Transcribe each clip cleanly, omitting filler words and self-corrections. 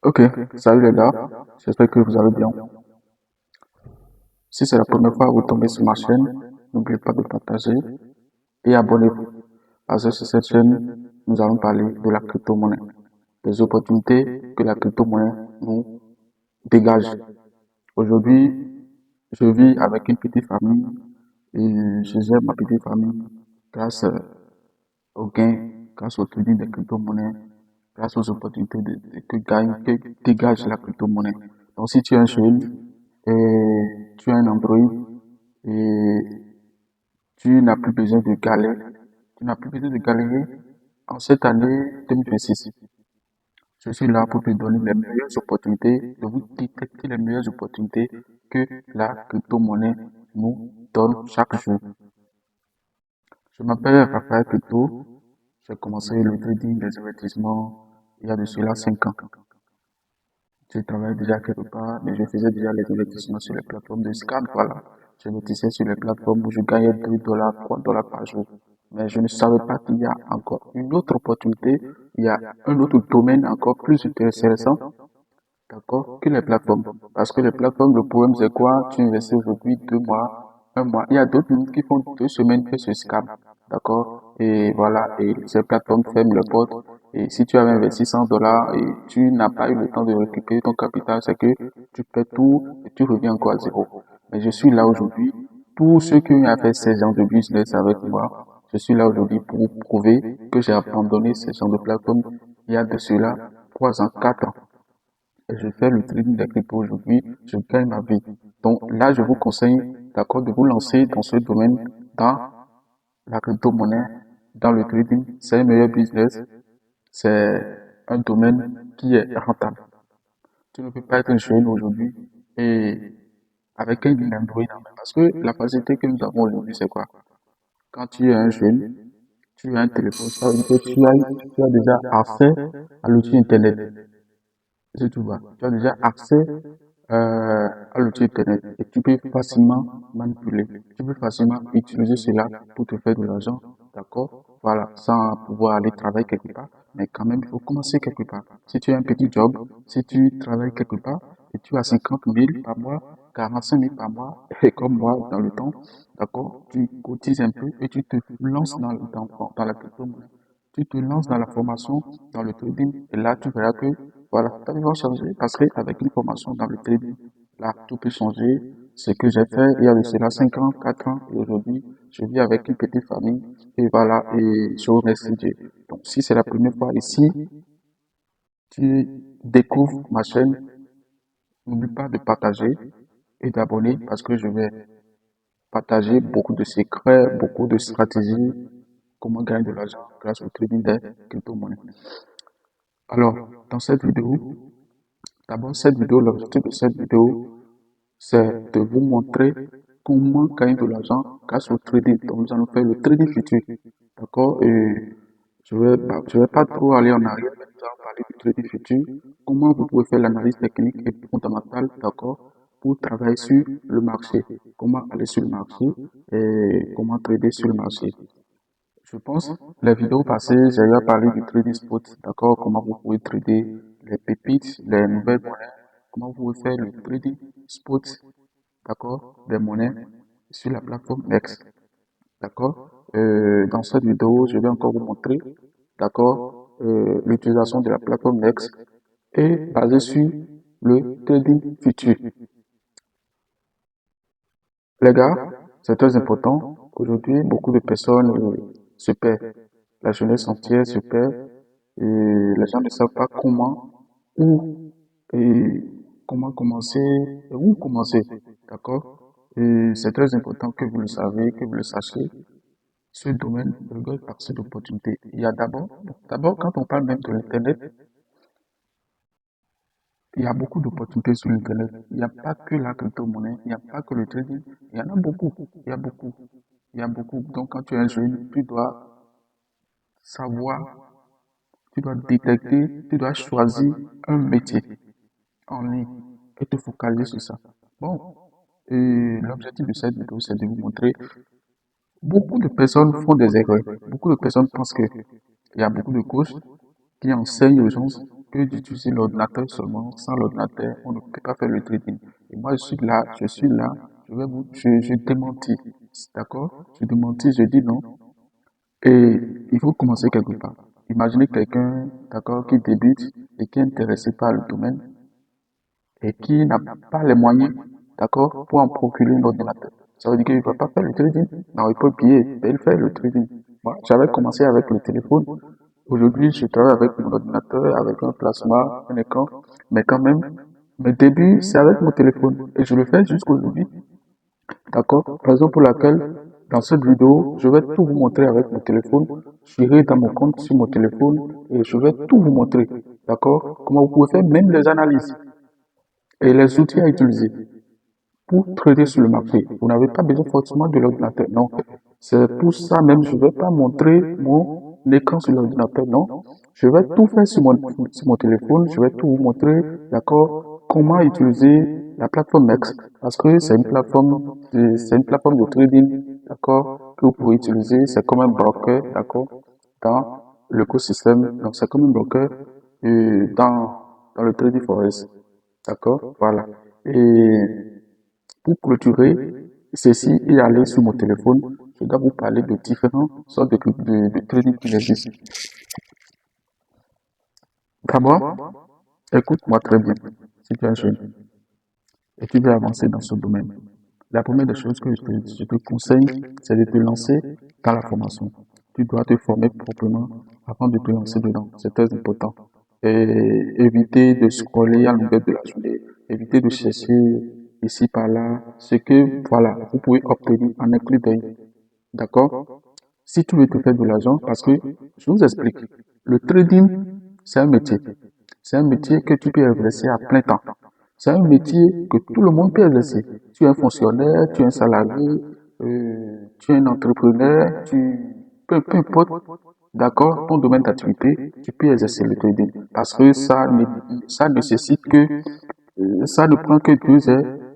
Ok, salut les gars, j'espère que vous allez bien. Si c'est la première fois que vous tombez sur ma chaîne, n'oubliez pas de partager et abonnez-vous. Parce que sur cette chaîne, nous allons parler de la crypto-monnaie, des opportunités que la crypto-monnaie nous dégage. Aujourd'hui, je vis avec une petite famille et je gère ma petite famille grâce aux gains, grâce au trading des crypto-monnaies, grâce aux opportunités que dégage la crypto-monnaie. Donc, si tu es un jeune et tu as un Android et tu n'as plus besoin de galérer, tu n'as plus besoin de galérer en cette année 2026. Je suis là pour te donner les meilleures opportunités, de vous détecter les meilleures opportunités que la crypto-monnaie nous donne chaque jour. Je m'appelle Raphaël Crypto. J'ai commencé le trading des investissements il y a de cela 5 ans. Je travaillais déjà quelque part, mais je faisais déjà les investissements sur les plateformes de scam, voilà. Je investissais sur les plateformes où je gagnais 2 dollars, 3 dollars par jour. Mais je ne savais pas qu'il y a encore une autre opportunité, il y a un autre domaine encore plus intéressant, d'accord, que les plateformes. Parce que les plateformes, le problème c'est quoi? Tu investis aujourd'hui 2 mois, un mois. Il y a d'autres qui font 2 semaines que ce scam, d'accord? Et voilà, et ces plateformes ferment les portes. Et si tu avais investi 100 dollars et tu n'as pas eu le temps de récupérer ton capital, c'est que tu perds tout et tu reviens encore à zéro. Mais je suis là aujourd'hui. Tous ceux qui ont fait 16 ans de business avec moi, je suis là aujourd'hui pour vous prouver que j'ai abandonné ces genre de plateformes il y a de cela 3 ans, 4 ans. Et je fais le trading des cryptos aujourd'hui, je gagne ma vie. Donc là, je vous conseille, d'accord, de vous lancer dans ce domaine, dans la crypto-monnaie, dans le trading. C'est un meilleur business, c'est un domaine qui est rentable. Tu ne peux pas être jeune aujourd'hui et avec un Android en main. Parce que la facilité que nous avons aujourd'hui, c'est quoi? Quand tu es un jeune, tu as un téléphone, ça veut dire que tu as déjà accès à l'outil Internet. Si tu vois, tu as déjà accès à l'outil Internet et tu peux facilement manipuler. Tu peux facilement utiliser cela pour te faire de l'argent, d'accord? Voilà, sans pouvoir aller travailler quelque part, mais quand même, il faut commencer quelque part. Si tu as un petit job, si tu travailles quelque part et tu as 50 000 par mois, 45 000 par mois, et comme moi dans le temps, d'accord, tu cotises un peu et tu te lances dans la crypto-monnaie. Tu te lances dans la formation, dans le trading, et là, tu verras que, voilà, ta vie va changer parce qu'avec une formation dans le trading, là, tout peut changer. Ce que j'ai fait il y a de cela 5 ans, 4 ans, et aujourd'hui, je vis avec une petite famille, et voilà, et je remercie Dieu. Donc, si c'est la première fois ici, tu découvres ma chaîne, n'oublie pas de partager et d'abonner parce que je vais partager beaucoup de secrets, beaucoup de stratégies, comment gagner de l'argent grâce au trading des crypto-monnaies. Alors, dans cette vidéo, d'abord cette vidéo, l'objectif de cette vidéo, c'est de vous montrer comment gagner de l'argent grâce au trading. Donc, nous allons faire le trading futur. D'accord? Et je vais pas trop aller en arrière, mais nous allons parler du trading futur. Comment vous pouvez faire l'analyse technique et fondamentale, d'accord? Pour travailler sur le marché. Comment aller sur le marché et comment trader sur le marché. Je pense, les vidéos passées, j'ai eu à parler du trading spot, d'accord? Comment vous pouvez trader les pépites, les nouvelles monnaies, comment vous pouvez faire le trading spot, d'accord? Des monnaies sur la plateforme Next, d'accord? Dans cette vidéo, je vais encore vous montrer, d'accord? L'utilisation de la plateforme Next et basée sur le trading futur. Les gars, c'est très important. Aujourd'hui, beaucoup de personnes se perdent. La jeunesse entière se perd et les gens ne savent pas comment, où et comment commencer et où commencer. D'accord? Et c'est très important que vous le savez, que vous le sachiez. Ce domaine regorge assez d'opportunités. Il y a d'abord, quand on parle même de l'Internet, il y a beaucoup d'opportunités sur l'Internet. Il n'y a pas que la crypto-monnaie, il n'y a pas que le trading. Il y en a beaucoup. Il y a beaucoup. Il y a beaucoup. Donc, quand tu es un jeune, tu dois savoir, tu dois détecter, tu dois choisir un métier en ligne et te focaliser sur ça. Bon, et l'objectif de cette vidéo, c'est de vous montrer, beaucoup de personnes font des erreurs. Beaucoup de personnes pensent que il y a beaucoup de coachs, qui enseigne aux gens que d'utiliser l'ordinateur seulement. Sans l'ordinateur, on ne peut pas faire le trading. Et moi, je suis là, je démentis. D'accord? Je démentis, je dis non. Et il faut commencer quelque part. Imaginez quelqu'un, d'accord, qui débute et qui est intéressé par le domaine et qui n'a pas les moyens, d'accord, pour en procurer un ordinateur. Ça veut dire qu'il ne va pas faire le trading. Non, il peut payer, il fait le trading. Moi, j'avais commencé avec le téléphone. Aujourd'hui, je travaille avec mon ordinateur, avec un plasma, un écran, mais quand même, mes débuts, c'est avec mon téléphone. Et je le fais jusqu'aujourd'hui. D'accord? Raison pour laquelle, dans cette vidéo, je vais tout vous montrer avec mon téléphone. J'irai dans mon compte sur mon téléphone et je vais tout vous montrer. D'accord? Comment vous pouvez faire même les analyses et les outils à utiliser pour trader sur le marché. Vous n'avez pas besoin forcément de l'ordinateur. Non. C'est pour ça même, je ne vais pas montrer mon écran sur l'ordinateur. Non. Je vais tout faire sur mon téléphone. Je vais tout vous montrer, d'accord, comment utiliser la plateforme X. Parce que c'est une plateforme de trading, d'accord, que vous pouvez utiliser. C'est comme un broker, d'accord, dans l'écosystème. Donc, c'est comme un broker dans le trading forex. D'accord? Voilà. Et pour clôturer ceci et aller sur mon téléphone, je dois vous parler de différentes sortes de trading qui existent. D'abord, écoute-moi très bien si tu es jeune et tu veux avancer dans ce domaine. La première des choses que je te conseille, c'est de te lancer dans la formation. Tu dois te former proprement avant de te lancer dedans. C'est très important. Et éviter de scroller à longueur de la journée. Éviter de chercher ici, par là, ce que, voilà, vous pouvez obtenir en un clic d'œil. D'accord? Si tu veux te faire de l'argent, parce que, je vous explique, le trading, c'est un métier. C'est un métier que tu peux exercer à plein temps. C'est un métier que tout le monde peut exercer. Tu es un fonctionnaire, tu es un salarié, tu es un entrepreneur, peu importe, d'accord, ton domaine d'activité, tu peux exercer le trading. Parce que ça nécessite que, ça ne prend que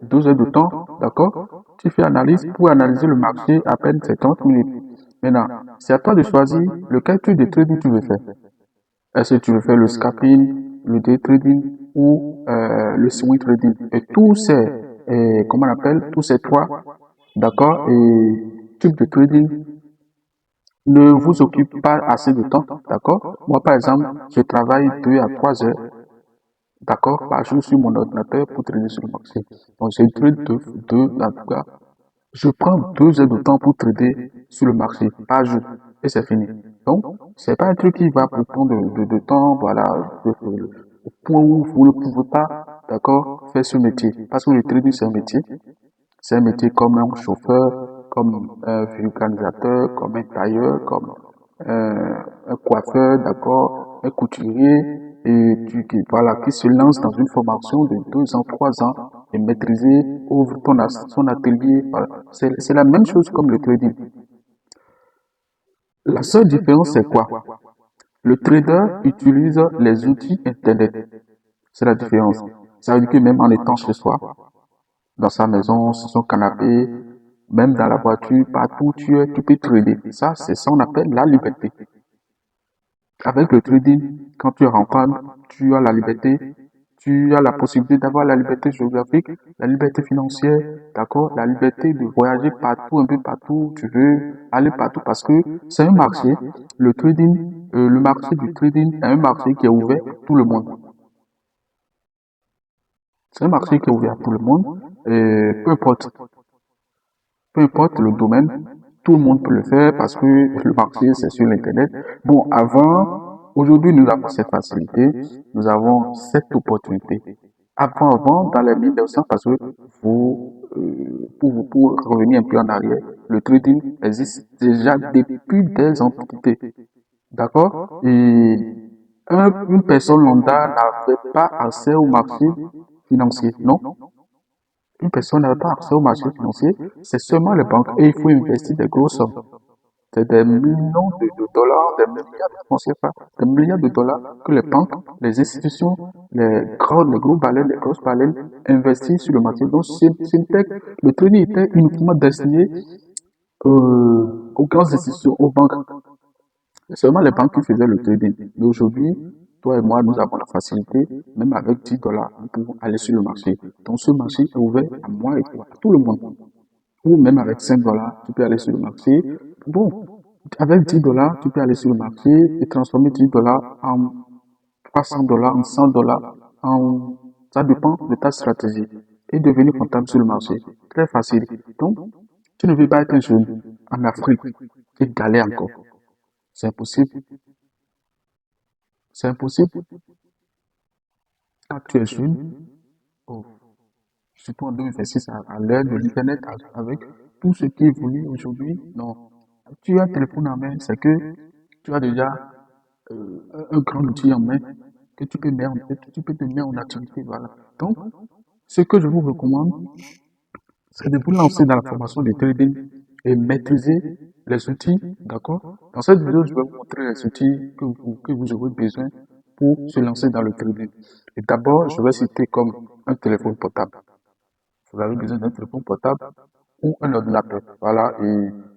2 heures de temps, d'accord? Tu fais analyse pour analyser le marché à peine 70 minutes. Maintenant, c'est à toi de choisir lequel type de trading tu veux faire. Est-ce que tu veux faire le scalping, le day trading ou le swing trading? Et comment on appelle, tous ces trois, d'accord, et types de trading ne vous occupent pas assez de temps, d'accord? Moi, par exemple, je travaille 2 à 3 heures, d'accord, par jour sur mon ordinateur pour trader sur le marché. Donc, j'ai trade en tout cas, je prends 2 heures de temps pour trader sur le marché par jour et c'est fini. Donc, c'est pas un truc qui va vous prendre de temps, voilà, au point où vous ne pouvez pas, d'accord, faire ce métier. Parce que le trading, c'est un métier. C'est un métier comme un chauffeur, comme un vulcanisateur, comme un tailleur, comme un coiffeur, d'accord, un couturier, et voilà, qui se lance dans une formation de 2 ans, 3 ans, et maîtriser, ouvre son atelier. Voilà. C'est la même chose comme le trading. La seule différence, c'est quoi? Le trader utilise les outils Internet. C'est la différence. Ça veut dire que même en étant chez soi, dans sa maison, sur son canapé, même dans la voiture, partout où tu peux trader. C'est ça qu'on appelle la liberté. Avec le trading, quand tu es rentable, tu as la liberté, tu as la possibilité d'avoir la liberté géographique, la liberté financière, d'accord, la liberté de voyager partout, un peu partout où tu veux, aller partout parce que c'est un marché. Le trading, le marché du trading est un marché qui est ouvert à tout le monde. C'est un marché qui est ouvert à tout le monde, et peu importe le domaine, tout le monde peut le faire parce que le marché, c'est sur l'Internet. Bon, aujourd'hui, nous avons cette facilité, nous avons cette opportunité. Avant, dans les 1900, parce que pour revenir un peu en arrière, le trading existe déjà depuis des antiquités. D'accord? Et une personne lambda n'avait pas accès au marché financier, non? Une personne n'avait pas accès au marché financier, c'est seulement les banques et il faut investir des grosses sommes. C'est des millions de dollars, des milliards de francs CFA, des milliards de dollars que les banques, les institutions, les gros baleines, les grosses baleines investissent sur le marché. Donc, le trading était uniquement destiné aux grandes institutions, aux banques. C'est seulement les banques qui faisaient le trading. Mais aujourd'hui, toi et moi, nous avons la facilité, même avec 10 dollars, nous pouvons aller sur le marché. Donc ce marché est ouvert à moi et toi, à tout le monde. Ou même avec 5 dollars, tu peux aller sur le marché. Bon, avec 10 dollars, tu peux aller sur le marché et transformer 10 dollars en 300 dollars, en 100 dollars, en... ça dépend de ta stratégie. Et devenir comptable sur le marché. Très facile. Donc, tu ne veux pas être un jeune en Afrique et galère encore. C'est impossible. C'est impossible. Quand tu es jeune, oh, surtout en 2026, à l'heure de l'Internet, avec tout ce qui évolue aujourd'hui, non. Tu as un téléphone en main, c'est que tu as déjà un grand outil en main que tu peux mettre tu peux te mettre en activité, voilà. Donc, ce que je vous recommande, c'est de vous lancer dans la formation de trading et maîtriser les outils, d'accord? Dans cette vidéo, je vais vous montrer les outils que vous aurez besoin pour se lancer dans le trading. Et d'abord, je vais citer comme un téléphone portable. Vous avez besoin d'un téléphone portable ou un ordinateur. Voilà.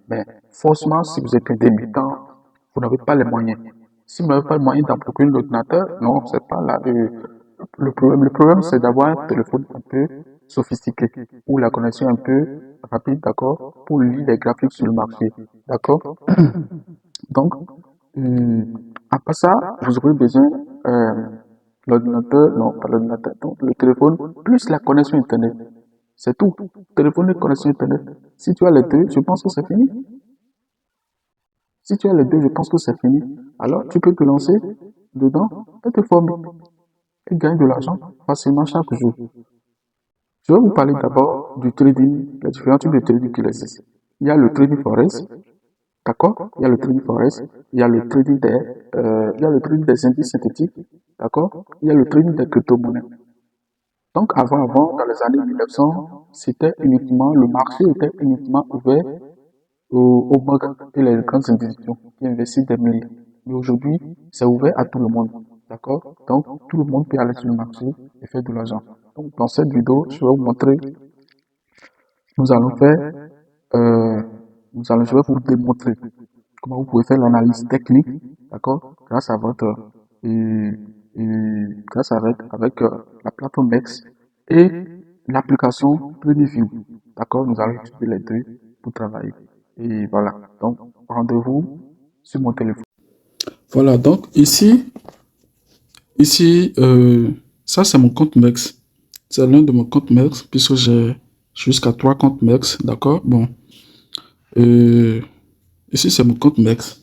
Mais forcément, si vous êtes un débutant, vous n'avez pas les moyens. Si vous n'avez pas les moyens d'en procurer un ordinateur, non, c'est pas là le problème. Le problème, c'est d'avoir un téléphone un peu sophistiqué ou la connexion un peu rapide, d'accord, pour lire les graphiques sur le marché, d'accord. Donc, euh, après ça, vous aurez besoin euh, l'ordinateur, non, pas l'ordinateur, donc le téléphone, plus la connexion Internet. C'est tout. Téléphone et connexion Internet. Si tu as les deux, je pense que c'est fini. Si tu as les deux, je pense que c'est fini. Alors, tu peux te lancer dedans et te former et gagner de l'argent facilement chaque jour. Je vais vous parler d'abord du trading, les différents types de trading qui existent. Il y a le trading forex, d'accord? Il y a le trading forex, il y a le trading il y a le trading des indices synthétiques, d'accord? Il y a le trading des crypto-monnaies. Donc, dans les années 1900, c'était uniquement, le marché était uniquement ouvert aux banques et les grandes institutions qui investissent des milliers. Mais aujourd'hui, c'est ouvert à tout le monde. D'accord? Donc, tout le monde peut aller sur le marché et faire de l'argent. Donc, dans cette vidéo, je vais vous montrer, nous allons faire, euh, je vais vous démontrer comment vous pouvez faire l'analyse technique, d'accord? Grâce à euh, avec la plateforme X et l'application TradingView. D'accord? Nous allons utiliser les deux pour travailler. Et voilà. Donc, rendez-vous sur mon téléphone. Voilà. Donc, ici, ça, c'est mon compte MEX. C'est l'un de mon compte MEX, puisque j'ai jusqu'à 3 comptes MEX. D'accord? Bon. Euh, Ici, c'est mon compte MEX.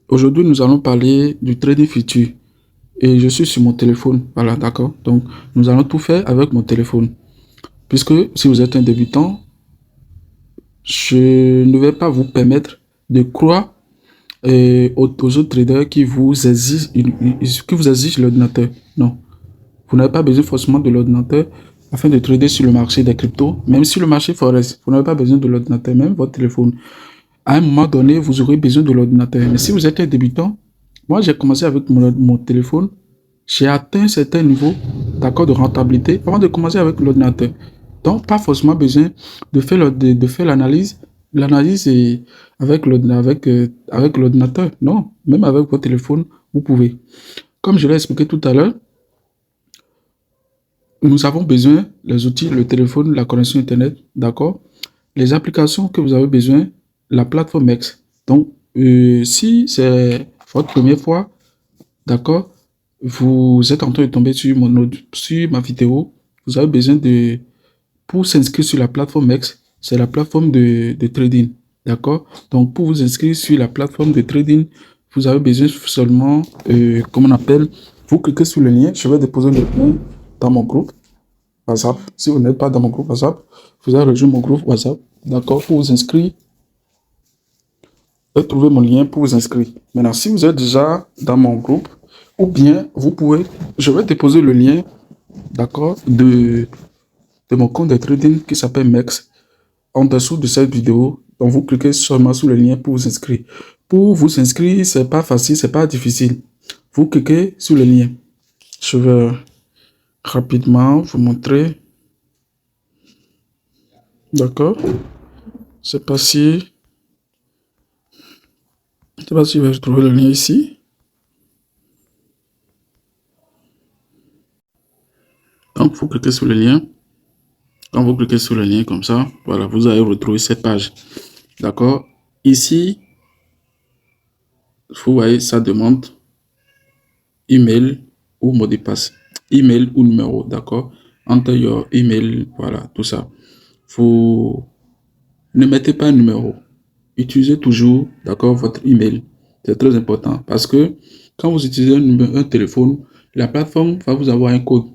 Aujourd'hui, nous allons parler du trading futur. Et je suis sur mon téléphone. Voilà, d'accord. Donc, nous allons tout faire avec mon téléphone. Puisque si vous êtes un débutant, je ne vais pas vous permettre de croire aux autres traders qui vous exigent l'ordinateur. Non. Vous n'avez pas besoin forcément de l'ordinateur afin de trader sur le marché des cryptos. Même si le marché forex, vous n'avez pas besoin de l'ordinateur, même votre téléphone. À un moment donné, vous aurez besoin de l'ordinateur. Mais si vous êtes un débutant, moi j'ai commencé avec mon téléphone. J'ai atteint un certain niveau d'accord de rentabilité avant de commencer avec l'ordinateur. Donc, pas forcément besoin de faire l'analyse. L'analyse est avec l'ordinateur. Non, même avec votre téléphone, vous pouvez. Comme je l'ai expliqué tout à l'heure, nous avons besoin les outils, le téléphone, la connexion Internet, d'accord? Les applications que vous avez besoin, la plateforme X. Donc, si c'est votre première fois, d'accord, vous êtes en train de tomber sur sur ma vidéo, vous avez besoin pour s'inscrire sur la plateforme X, c'est la plateforme de trading, d'accord? Donc, pour vous inscrire sur la plateforme de trading, vous avez besoin seulement, comment on appelle, vous cliquez sur le lien, je vais déposer le lien dans mon groupe WhatsApp. Si vous n'êtes pas dans mon groupe WhatsApp, vous allez rejoindre mon groupe WhatsApp, d'accord, pour vous inscrire et trouver mon lien pour vous inscrire. Maintenant, si vous êtes déjà dans mon groupe, ou bien vous pouvez, je vais déposer le lien, d'accord, de mon compte de trading qui s'appelle MEX en dessous de cette vidéo. Donc, vous cliquez seulement sur le lien pour vous inscrire. Pour vous inscrire, c'est pas facile, c'est pas difficile. Vous cliquez sur le lien. Je vais rapidement vous montrer. D'accord. C'est parti. Je ne sais pas si je vais trouver le lien ici. Donc, vous cliquez sur le lien. Quand vous cliquez sur le lien comme ça, voilà, vous allez retrouver cette page. D'accord? Ici, vous voyez, ça demande email ou mot de passe. Email ou numéro, d'accord? Enter your email, voilà, tout ça. Vous ne mettez pas un numéro. Utilisez toujours, d'accord, votre email. C'est très important parce que quand vous utilisez un téléphone, la plateforme va vous avoir un code.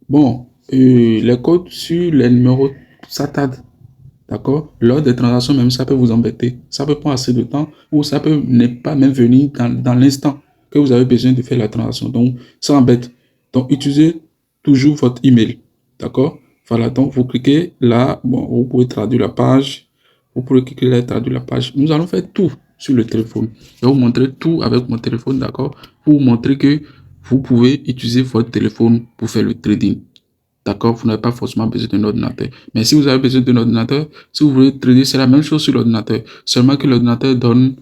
Bon, les codes sur les numéros, ça tarde. D'accord? Lors des transactions, même ça peut vous embêter. Ça peut prendre assez de temps ou ça peut ne pas même venir dans l'instant que vous avez besoin de faire la transaction. Donc, ça embête. Donc, utilisez toujours votre email. D'accord? Voilà. Donc, vous cliquez là. Bon, vous pouvez traduire la page. Vous pouvez cliquer là et traduire la page. Nous allons faire tout sur le téléphone. Je vais vous montrer tout avec mon téléphone. D'accord? Pour vous montrer que vous pouvez utiliser votre téléphone pour faire le trading. D'accord? Vous n'avez pas forcément besoin d'un ordinateur. Mais si vous avez besoin d'un ordinateur, si vous voulez trader, c'est la même chose sur l'ordinateur. Seulement que l'ordinateur donne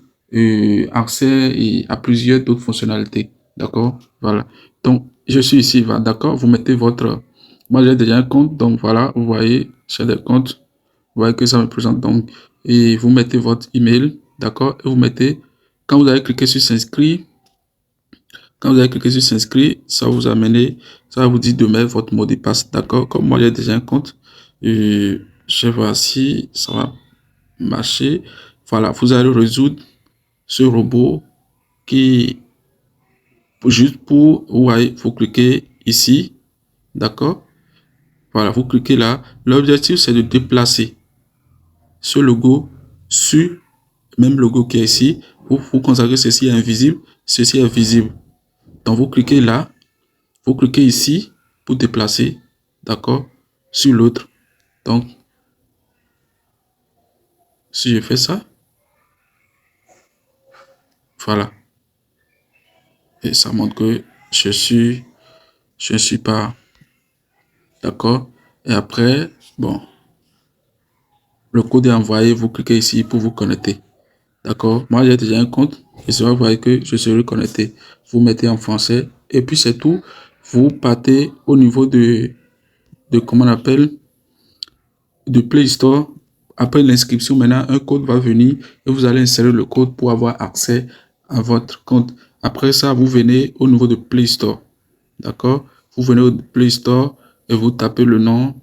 accès à plusieurs d'autres fonctionnalités. D'accord? Voilà. Donc, je suis ici. D'accord? Vous mettez votre... Moi, j'ai déjà un compte. Donc, voilà. Vous voyez, j'ai des comptes. Vous voyez que ça me présente. Donc, et vous mettez votre email. D'accord? Et vous mettez... Quand vous avez cliqué sur s'inscrire, quand vous avez cliqué sur s'inscrire, ça va vous amener, ça va vous dire de mettre votre mot de passe. D'accord? Comme moi, j'ai déjà un compte. Et je vais voir si ça va marcher. Voilà, vous allez résoudre ce robot qui, juste pour, vous voyez, vous cliquez ici. D'accord? Voilà, vous cliquez là. L'objectif, c'est de déplacer ce logo sur le même logo qui est ici. Vous constatez que ceci est invisible, ceci est visible. Donc, vous cliquez là. Vous cliquez ici pour déplacer, d'accord, sur l'autre. Donc, si je fais ça, voilà. Et ça montre que je suis pas d'accord. Et après, bon, le code est envoyé, vous cliquez ici pour vous connecter. D'accord. Moi, j'ai déjà un compte et ça va voir que je serai connecté. Vous mettez en français et puis c'est tout. Vous partez au niveau de comment on appelle, de Play Store. Après l'inscription, maintenant, un code va venir et vous allez insérer le code pour avoir accès à votre compte. Après ça, vous venez au niveau de Play Store. D'accord? Vous venez au Play Store et vous tapez le nom.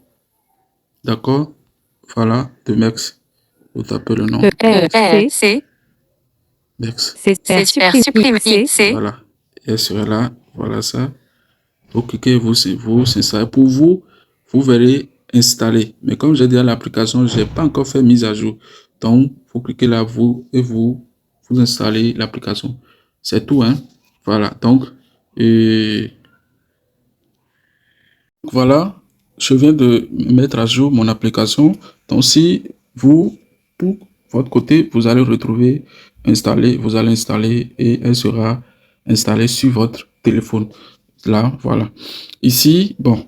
D'accord? Voilà, de Mex. Vous tapez le nom. ERC, Mex. c'est supprimé. C. Voilà. Et sur là, voilà ça. Vous cliquez, vous installez. Pour vous, vous verrez installer. Mais comme j'ai déjà l'application, je n'ai pas encore fait mise à jour. Donc, vous cliquez là, vous installez l'application. C'est tout, hein. Voilà. Donc, voilà. Je viens de mettre à jour mon application. Donc, si vous, pour votre côté, vous allez retrouver installer, vous allez installer et elle sera installée sur votre téléphone. Là, voilà. Ici, bon,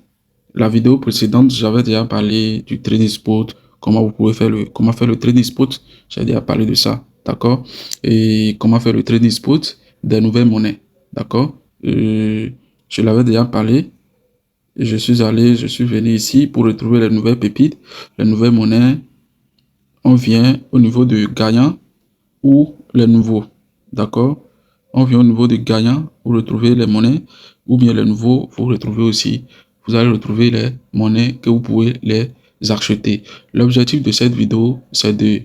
la vidéo précédente, j'avais déjà parlé du trading spot, comment vous pouvez faire comment faire le trading spot. J'ai déjà parlé de ça, d'accord? Et comment faire le trading spot des nouvelles monnaies, d'accord? Je l'avais déjà parlé. Je suis venu ici pour retrouver les nouvelles pépites, les nouvelles monnaies. On vient au niveau de gagnant ou les nouveaux, d'accord? On vient au niveau de gagnant, vous retrouvez les monnaies, ou bien les nouveaux, vous retrouvez aussi, vous allez retrouver les monnaies que vous pouvez les acheter. L'objectif de cette vidéo, c'est de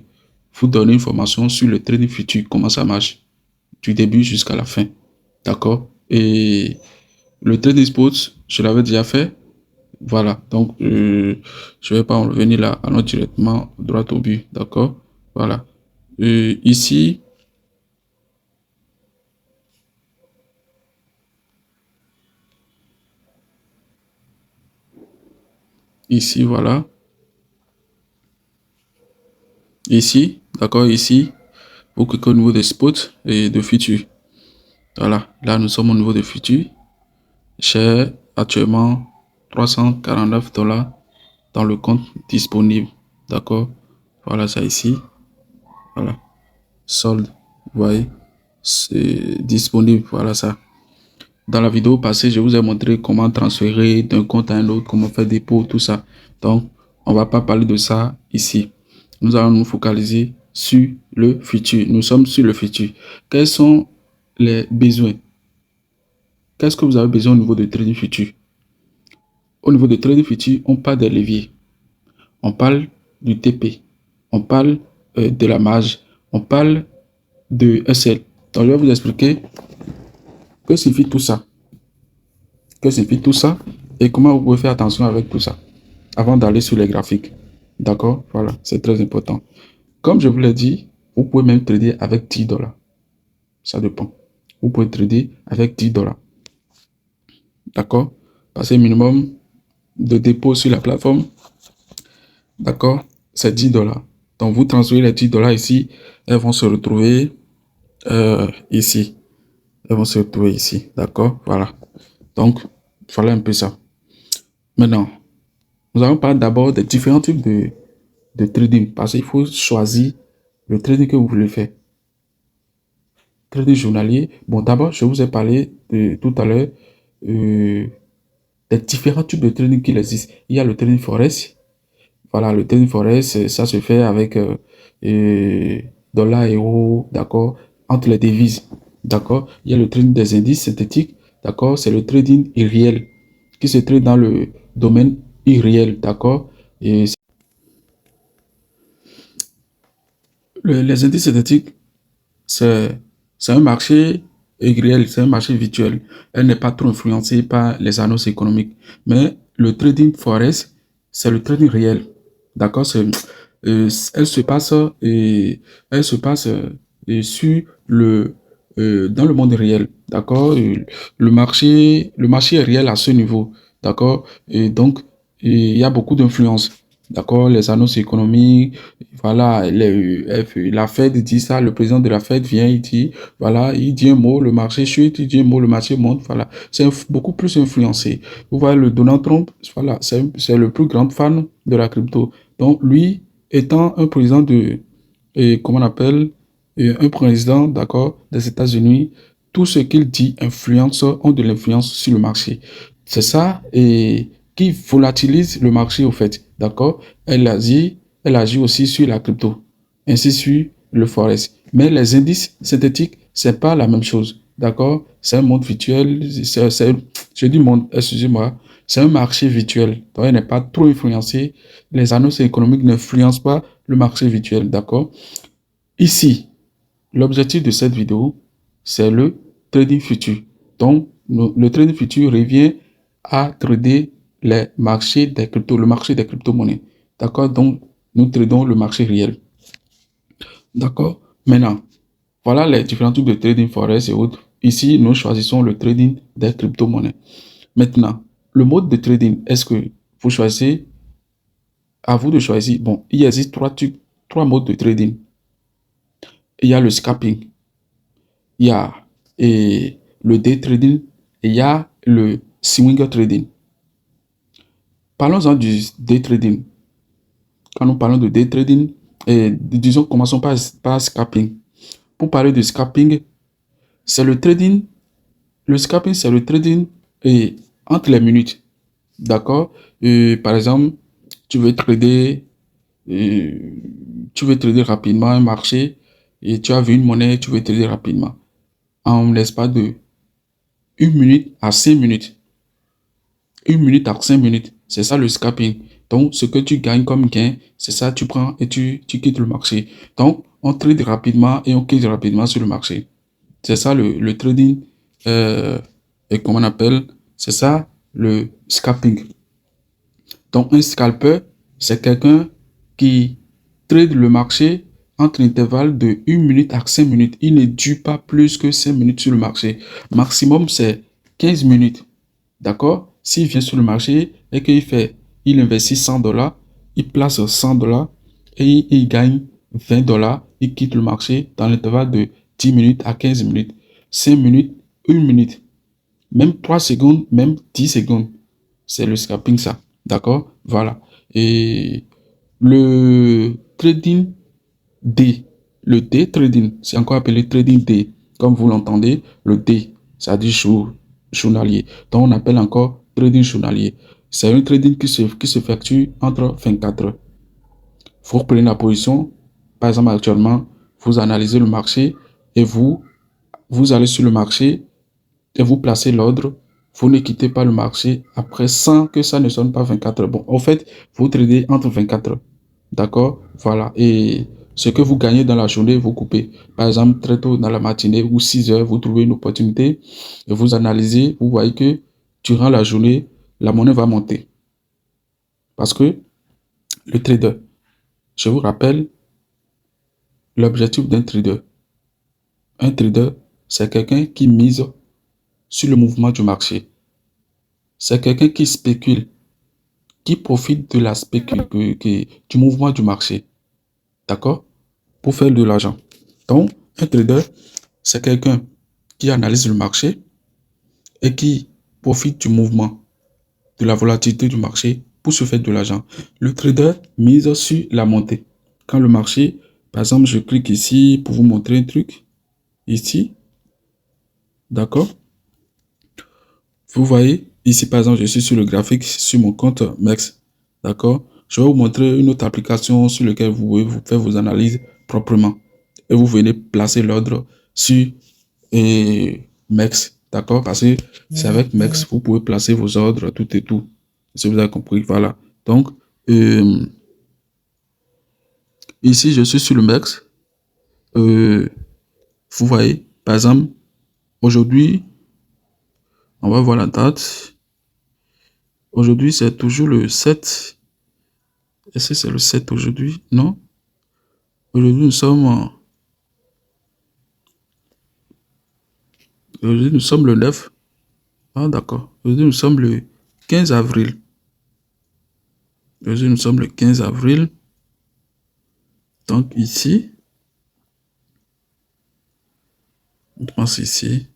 vous donner une formation sur le trading futur, comment ça marche, du début jusqu'à la fin, d'accord? Et le trading spot, je l'avais déjà fait, voilà, donc je vais pas en revenir là, allons directement droit au but, d'accord? Voilà. Ici, ici, voilà. Ici, d'accord, ici, vous cliquez au niveau des spots et de futur. Voilà, là nous sommes au niveau de futur. J'ai actuellement 349 $ dans le compte disponible. D'accord, voilà ça ici. Voilà, solde, vous voyez. c'est disponible. Voilà ça. Dans la vidéo passée, je vous ai montré comment transférer d'un compte à un autre, comment faire dépôt, tout ça. Donc, on va pas parler de ça ici. Nous allons nous focaliser sur le futur. Nous sommes sur le futur. Quels sont les besoins? Qu'est-ce que vous avez besoin au niveau de trading futur? Au niveau de trading futur, on parle des leviers. On parle du TP. On parle de la marge. On parle de SL. Donc, je vais vous expliquer que signifie tout ça. Que signifie tout ça et comment vous pouvez faire attention avec tout ça avant d'aller sur les graphiques. D'accord? Voilà, c'est très important. Comme je vous l'ai dit, vous pouvez même trader avec 10 $. Ça dépend. Vous pouvez trader avec 10 $. D'accord? Passer minimum de dépôt sur la plateforme. D'accord? C'est 10 $. Donc, vous transférez les 10 $ ici. Elles vont se retrouver ici. Elles vont se retrouver ici. D'accord? Voilà. Donc, voilà un peu ça. Maintenant, nous allons parler d'abord des différents types de trading parce qu'il faut choisir le trading que vous voulez faire. Trading journalier. Bon, d'abord, je vous ai parlé tout à l'heure des différents types de trading qu'il existe. Il y a le trading forex. Voilà, le trading forex, ça se fait avec dollar, euro, d'accord, entre les devises. D'accord. Il y a le trading des indices synthétiques. D'accord. C'est le trading irréel qui se trade dans le domaine irréel. D'accord. Et les indices synthétiques, c'est un marché réel, c'est un marché virtuel. Elle n'est pas trop influencée par les annonces économiques. Mais le trading forex, c'est le trading réel. D'accord? Elle se passe, elle se passe sur dans le monde réel. D'accord? Le marché est réel à ce niveau. D'accord? Et donc, il y a beaucoup d'influence. D'accord? Les annonces économiques, voilà, la Fed dit ça, le président de la Fed vient, il dit, voilà, il dit un mot, le marché chute, il dit un mot, le marché monte, voilà. C'est beaucoup plus influencé. Vous voyez, le Donald Trump, voilà, c'est le plus grand fan de la crypto. Donc, lui, étant un président comment on appelle, un président, d'accord, des États-Unis, tout ce qu'il dit ont de l'influence sur le marché. C'est ça, et qui volatilise le marché, au fait, d'accord? Elle agit aussi sur la crypto, ainsi sur le forex. Mais les indices synthétiques, c'est pas la même chose, d'accord? C'est un monde virtuel, je dis monde, excusez-moi, c'est un marché virtuel, donc elle n'est pas trop influencé. Les annonces économiques n'influencent pas le marché virtuel, d'accord? Ici, l'objectif de cette vidéo, c'est le trading futur. Donc, le trading futur revient à trader les marchés des cryptos, le marché des crypto-monnaies. D'accord? Donc, nous tradons le marché réel. D'accord? Maintenant, voilà les différents types de trading forex et autres. Ici, nous choisissons le trading des crypto-monnaies. Maintenant, le mode de trading, est-ce que vous choisissez? À vous de choisir. Bon, il existe trois modes de trading. Il y a le scalping, il y a le day trading et il y a le swing trading. Parlons-en du day trading. Quand nous parlons de day trading, disons, commençons par scalping. Pour parler de scalping, c'est le trading. Le scalping, c'est le trading entre les minutes. D'accord? Par exemple, tu veux trader, rapidement un marché et tu as vu une monnaie, tu veux trader rapidement. En l'espace de 1 minute à 5 minutes. 1 minute à 5 minutes. C'est ça le scalping. Donc, ce que tu gagnes comme gain, c'est ça, tu prends et tu quittes le marché. Donc, on trade rapidement et on quitte rapidement sur le marché. C'est ça le trading, et comment on appelle, c'est ça le scalping. Donc, un scalper, c'est quelqu'un qui trade le marché entre l'intervalle de 1 minute à 5 minutes. Il ne dure pas plus que 5 minutes sur le marché. Maximum, c'est 15 minutes. D'accord? S'il vient sur le marché et il investit 100 $, il place 100 $ et il gagne 20 $, il quitte le marché dans l'intervalle de 10 minutes à 15 minutes, 5 minutes, 1 minute, même 3 secondes, même 10 secondes. C'est le scalping, ça. D'accord? Voilà. Et le trading day, le day trading, c'est encore appelé trading day. comme vous l'entendez, le D, ça dit journalier. Donc, on appelle encore trading journalier. C'est un trading qui s'effectue entre 24 heures. Vous reprenez la position, par exemple actuellement, vous analysez le marché et vous allez sur le marché et vous placez l'ordre. Vous ne quittez pas le marché après sans que ça ne sonne pas 24 heures. Bon, en fait, vous tradez entre 24 heures. D'accord? Voilà. Et ce que vous gagnez dans la journée, vous coupez. Par exemple, très tôt dans la matinée ou 6 heures, vous trouvez une opportunité et vous analysez. Vous voyez que durant la journée, la monnaie va monter. Parce que le trader, je vous rappelle, l'objectif d'un trader. Un trader, c'est quelqu'un qui mise sur le mouvement du marché. C'est quelqu'un qui spécule, qui profite de la du mouvement du marché. D'accord? Pour faire de l'argent. Donc, un trader, c'est quelqu'un qui analyse le marché et qui profite du mouvement, de la volatilité du marché pour se faire de l'argent. Le trader mise sur la montée. Quand le marché, par exemple, je clique ici pour vous montrer un truc. Ici. D'accord? Vous voyez, ici, par exemple, je suis sur le graphique sur mon compte MEX. D'accord? Je vais vous montrer une autre application sur laquelle vous pouvez vous faire vos analyses proprement. Et vous venez placer l'ordre sur MEX. D'accord? Parce que c'est avec MEX, vous pouvez placer vos ordres, tout et tout. Si vous avez compris, voilà. Donc, ici, je suis sur le MEX. Vous voyez, par exemple, aujourd'hui, on va voir la date. Aujourd'hui, c'est toujours le 7. Est-ce que c'est le 7 aujourd'hui? Non. Aujourd'hui, nous sommes le 9. Ah, d'accord. Aujourd'hui, nous sommes le 15 avril. Aujourd'hui, nous sommes le 15 avril. Donc, ici, je pense ici.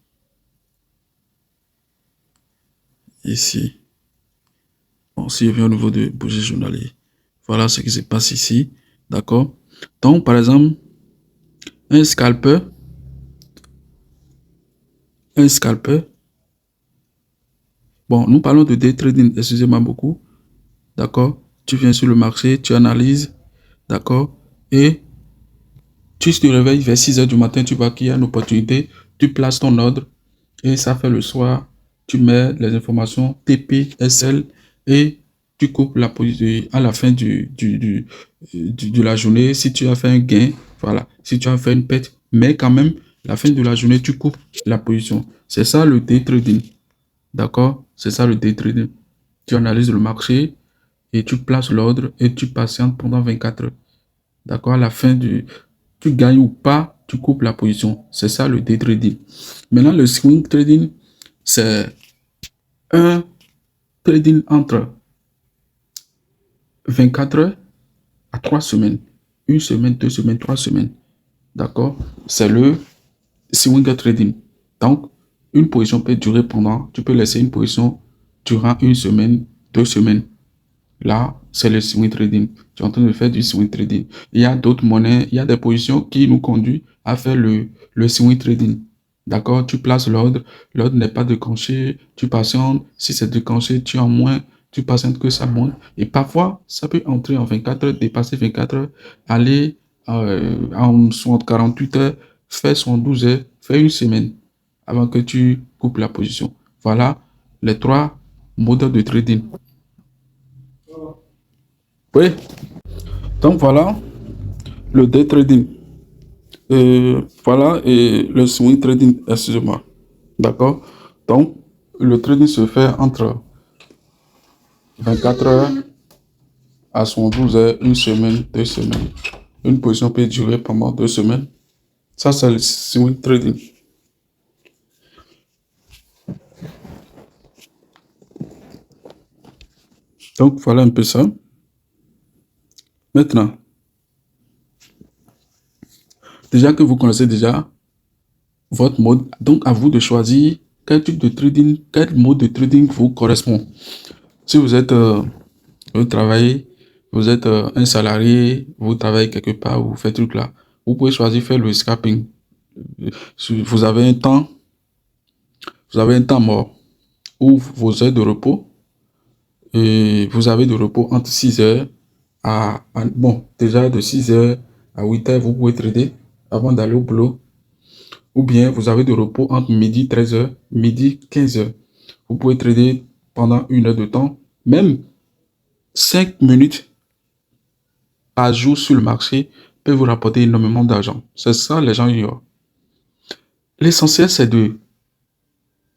Ici. Bon, si je viens au niveau de bougie journalier. Voilà ce qui se passe ici. D'accord? Donc, par exemple, un scalper. Bon, nous parlons de day trading, excusez-moi beaucoup. D'accord? Tu viens sur le marché, tu analyses. D'accord? Et tu te réveilles vers 6 heures du matin, tu vois qu'il y a une opportunité, tu places ton ordre et ça fait le soir, tu mets les informations TP, SL et tu coupes la position à la fin de la journée. Si tu as fait un gain, voilà. Si tu as fait une perte, mais quand même, la fin de la journée, tu coupes la position. C'est ça le day trading. D'accord? C'est ça le day trading. Tu analyses le marché et tu places l'ordre et tu patientes pendant 24 heures. D'accord? À la fin tu gagnes ou pas, tu coupes la position. C'est ça le day trading. Maintenant, le swing trading, c'est un trading entre 24 heures à 3 semaines. Une semaine, 2 semaines, 3 semaines. D'accord? C'est le swing trading. Donc, une position peut durer tu peux laisser une position durant une semaine, 2 semaines. Là, c'est le swing trading. Tu es en train de faire du swing trading. Il y a d'autres monnaies, il y a des positions qui nous conduisent à faire le swing trading. D'accord? Tu places l'ordre n'est pas déclenché, tu patientes. Si c'est déclenché, tu en moins, tu patientes que ça monte. Et parfois, ça peut entrer en 24 heures, dépasser 24 heures, aller en 48 heures, faire 12 heures, faire une semaine avant que tu coupes la position. Voilà les 3 modes de trading. Oui, donc voilà le day trading. Voilà et le swing trading, excusez-moi. D'accord? Donc, le trading se fait entre 24 heures à 12 heures, une semaine, 2 semaines. Une position peut durer pendant 2 semaines. Ça, c'est le swing trading. Donc, voilà un peu ça. Maintenant, déjà que vous connaissez déjà votre mode, donc à vous de choisir quel type de trading, quel mode de trading vous correspond. Si vous êtes, vous travaillez, vous êtes un salarié, vous travaillez quelque part, vous faites truc là, vous pouvez choisir faire le scalping. Vous avez un temps mort ou vos heures de repos. Et vous avez de repos entre 6 heures bon, déjà de 6 heures à 8 heures, vous pouvez trader avant d'aller au boulot. Ou bien vous avez de repos entre midi 13 heures, midi 15 heures. Vous pouvez trader pendant 1 heure de temps. Même 5 minutes par jour sur le marché peut vous rapporter énormément d'argent. C'est ça, les gens ignorent. L'essentiel, c'est de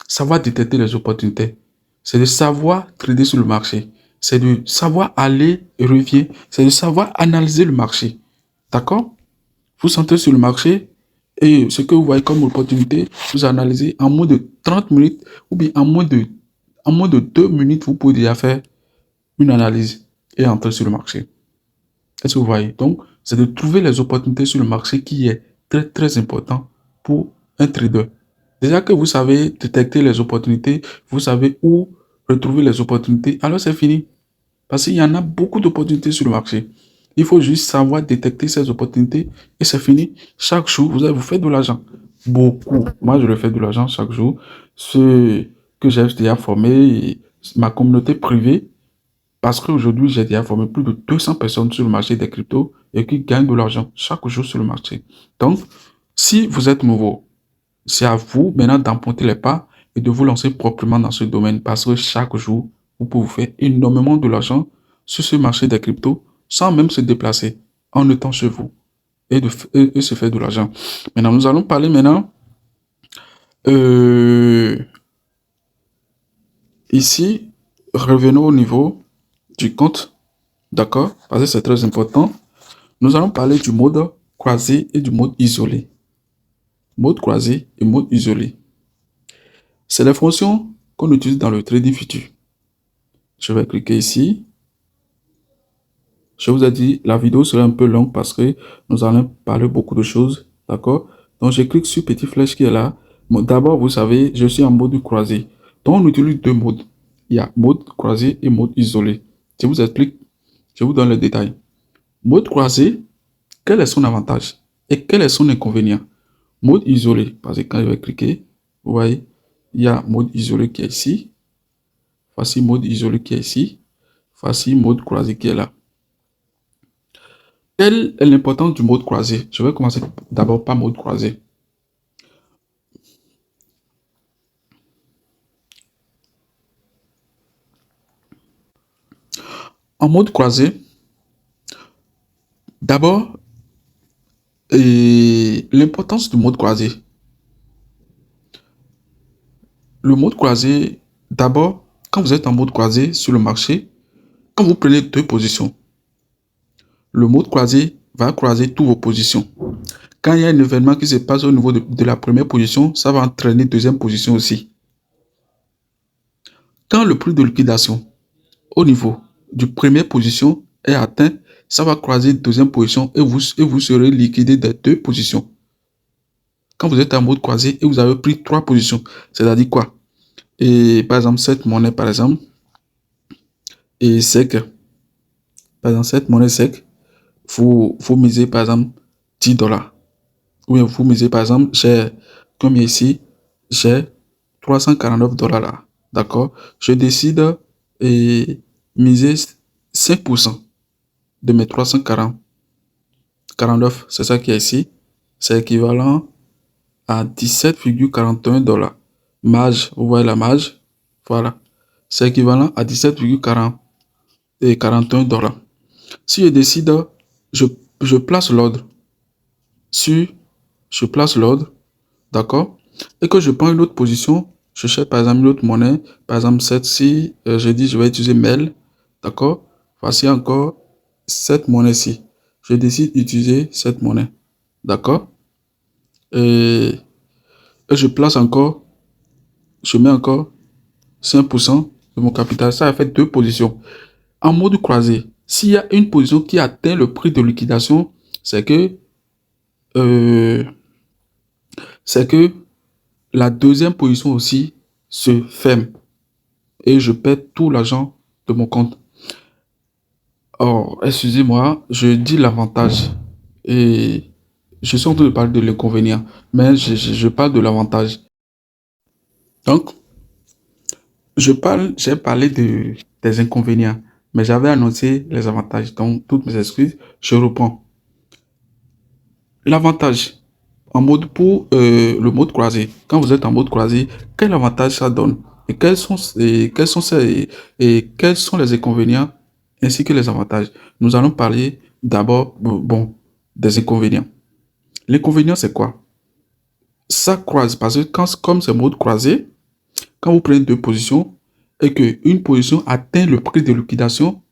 savoir détecter les opportunités. C'est de savoir trader sur le marché. C'est de savoir aller et revenir. C'est de savoir analyser le marché. D'accord? Vous entrez sur le marché et ce que vous voyez comme opportunité, vous analysez en moins de 30 minutes ou bien en moins de 2 minutes, vous pouvez déjà faire une analyse et entrer sur le marché. Est-ce que vous voyez? Donc, c'est de trouver les opportunités sur le marché qui est très, très important pour un trader. Déjà que vous savez détecter les opportunités, vous savez où retrouver les opportunités, alors c'est fini. Parce qu'il y en a beaucoup d'opportunités sur le marché. Il faut juste savoir détecter ces opportunités et c'est fini. Chaque jour, vous faites de l'argent. Beaucoup. Moi, je le fais de l'argent chaque jour. Ceux que j'ai déjà formés, ma communauté privée, parce qu'aujourd'hui, j'ai déjà formé plus de 200 personnes sur le marché des cryptos et qui gagnent de l'argent chaque jour sur le marché. Donc, si vous êtes nouveau, c'est à vous maintenant d'emprunter les pas et de vous lancer proprement dans ce domaine parce que chaque jour, vous pouvez faire énormément de l'argent sur ce marché des cryptos sans même se déplacer, en étant chez vous et se faire de l'argent. Maintenant, nous allons parler maintenant euh, ici, revenons au niveau du compte, d'accord? Parce que c'est très important. Nous allons parler du mode croisé et du mode isolé. Mode croisé et mode isolé. C'est les fonctions qu'on utilise dans le trading futur. Je vais cliquer ici. Je vous ai dit, la vidéo sera un peu longue parce que nous allons parler beaucoup de choses. D'accord? Donc, je clique sur petit flèche qui est là. Bon, d'abord, vous savez, je suis en mode croisé. Donc, on utilise deux modes. Il y a mode croisé et mode isolé. Je vous explique, je vous donne les détails. Mode croisé, quel est son avantage et quel est son inconvénient? Mode isolé, parce que quand je vais cliquer, vous voyez, il y a mode isolé qui est ici. Voici mode isolé qui est ici. Voici mode croisé qui est là. Quelle est l'importance du mode croisé? Je vais commencer d'abord par mode croisé. En mode croisé, d'abord, l'importance du mode croisé. Le mode croisé, d'abord, quand vous êtes en mode croisé sur le marché, quand vous prenez deux positions, le mode croisé va croiser toutes vos positions. Quand il y a un événement qui se passe au niveau de la première position, ça va entraîner deuxième position aussi. Quand le prix de liquidation au niveau du première position est atteint, ça va croiser deuxième position et vous serez liquidé des deux positions. Quand vous êtes en mode croisé et vous avez pris trois positions, c'est-à-dire quoi? Et par exemple, cette monnaie, par exemple, est sec. Par exemple, cette monnaie sec, vous misez par exemple 10 dollars. Ou bien vous misez par exemple, comme ici, j'ai 349 dollars là. D'accord? Je décide et miser 5% de mes 349. C'est ça qui est ici. C'est équivalent à 17,41 dollars. Marge, vous voyez la marge? Voilà. C'est équivalent à 17,41 dollars. Si je décide, je place l'ordre sur, je place l'ordre, d'accord? Et que je prends une autre position, je cherche par exemple une autre monnaie, par exemple cette-ci, je dis je vais utiliser MEL, d'accord? Voici encore cette monnaie-ci. Je décide d'utiliser cette monnaie, d'accord? Et je place encore, je mets encore 5% de mon capital. Ça a fait deux positions. En mode croisé, s'il y a une position qui atteint le prix de liquidation, c'est que euh, la deuxième position aussi se ferme et je perds tout l'argent de mon compte. Or, excusez-moi, je dis l'avantage et je suis en train de parler de l'inconvénient, mais je parle de l'avantage. Donc, j'ai parlé des inconvénients, mais j'avais annoncé les avantages. Donc, toutes mes excuses, je reprends. L'avantage en mode pour le mode croisé. Quand vous êtes en mode croisé, quel avantage ça donne? Et quels sont les inconvénients ainsi que les avantages? Nous allons parler d'abord, bon, des inconvénients. L'inconvénient, c'est quoi? Ça croise parce que comme c'est mode croisé, quand vous prenez deux positions et qu'une position atteint le prix de liquidation,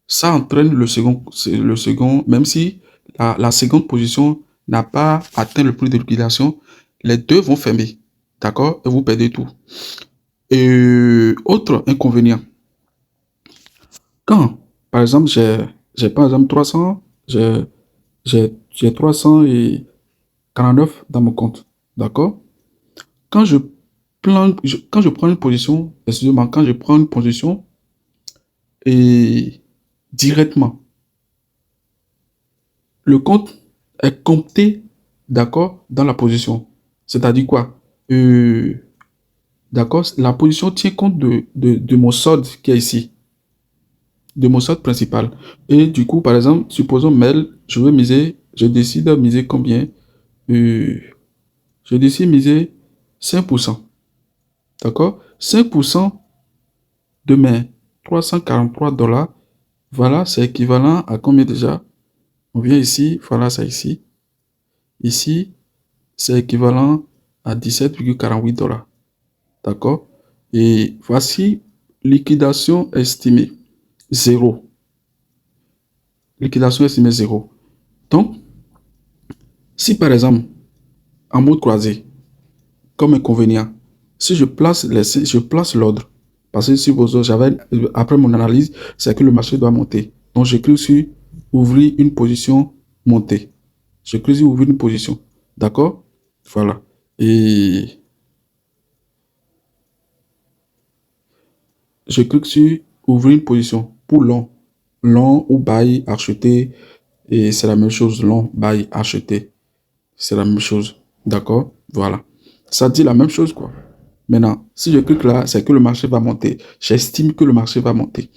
ça entraîne le second, même si la seconde position n'a pas atteint le prix de liquidation, les deux vont fermer. D'accord? Et vous perdez tout. Et autre inconvénient, quand, par exemple, j'ai par exemple 300, j'ai 349 dans mon compte. D'accord? Quand quand je prends une position, excusez-moi, quand je prends une position et directement, le compte est compté, d'accord, dans la position. C'est-à-dire quoi? D'accord, la position tient compte de mon solde qui est ici, de mon solde principal. Et du coup, par exemple, supposons mail, je décide de miser combien? Euh, je décide de miser 5%. D'accord? 5% de mes 343 dollars, voilà, c'est équivalent à combien déjà? On vient ici, voilà, c'est ici. Ici, c'est équivalent à 17,48 dollars. D'accord? Et voici liquidation estimée. Zéro. Liquidation estimée zéro. Donc, si par exemple, en mode croisé, comme inconvénient, si je place l'ordre, parce que si après mon analyse, c'est que le marché doit monter. Donc, je clique sur ouvrir une position montée. Je clique sur ouvrir une position. D'accord? Voilà. Et je clique sur ouvrir une position pour long. Long ou buy, acheter. Et c'est la même chose. Long, buy, acheter. C'est la même chose. D'accord? Voilà. Ça dit la même chose, quoi. Maintenant, si je clique là, c'est que le marché va monter. J'estime que le marché va monter.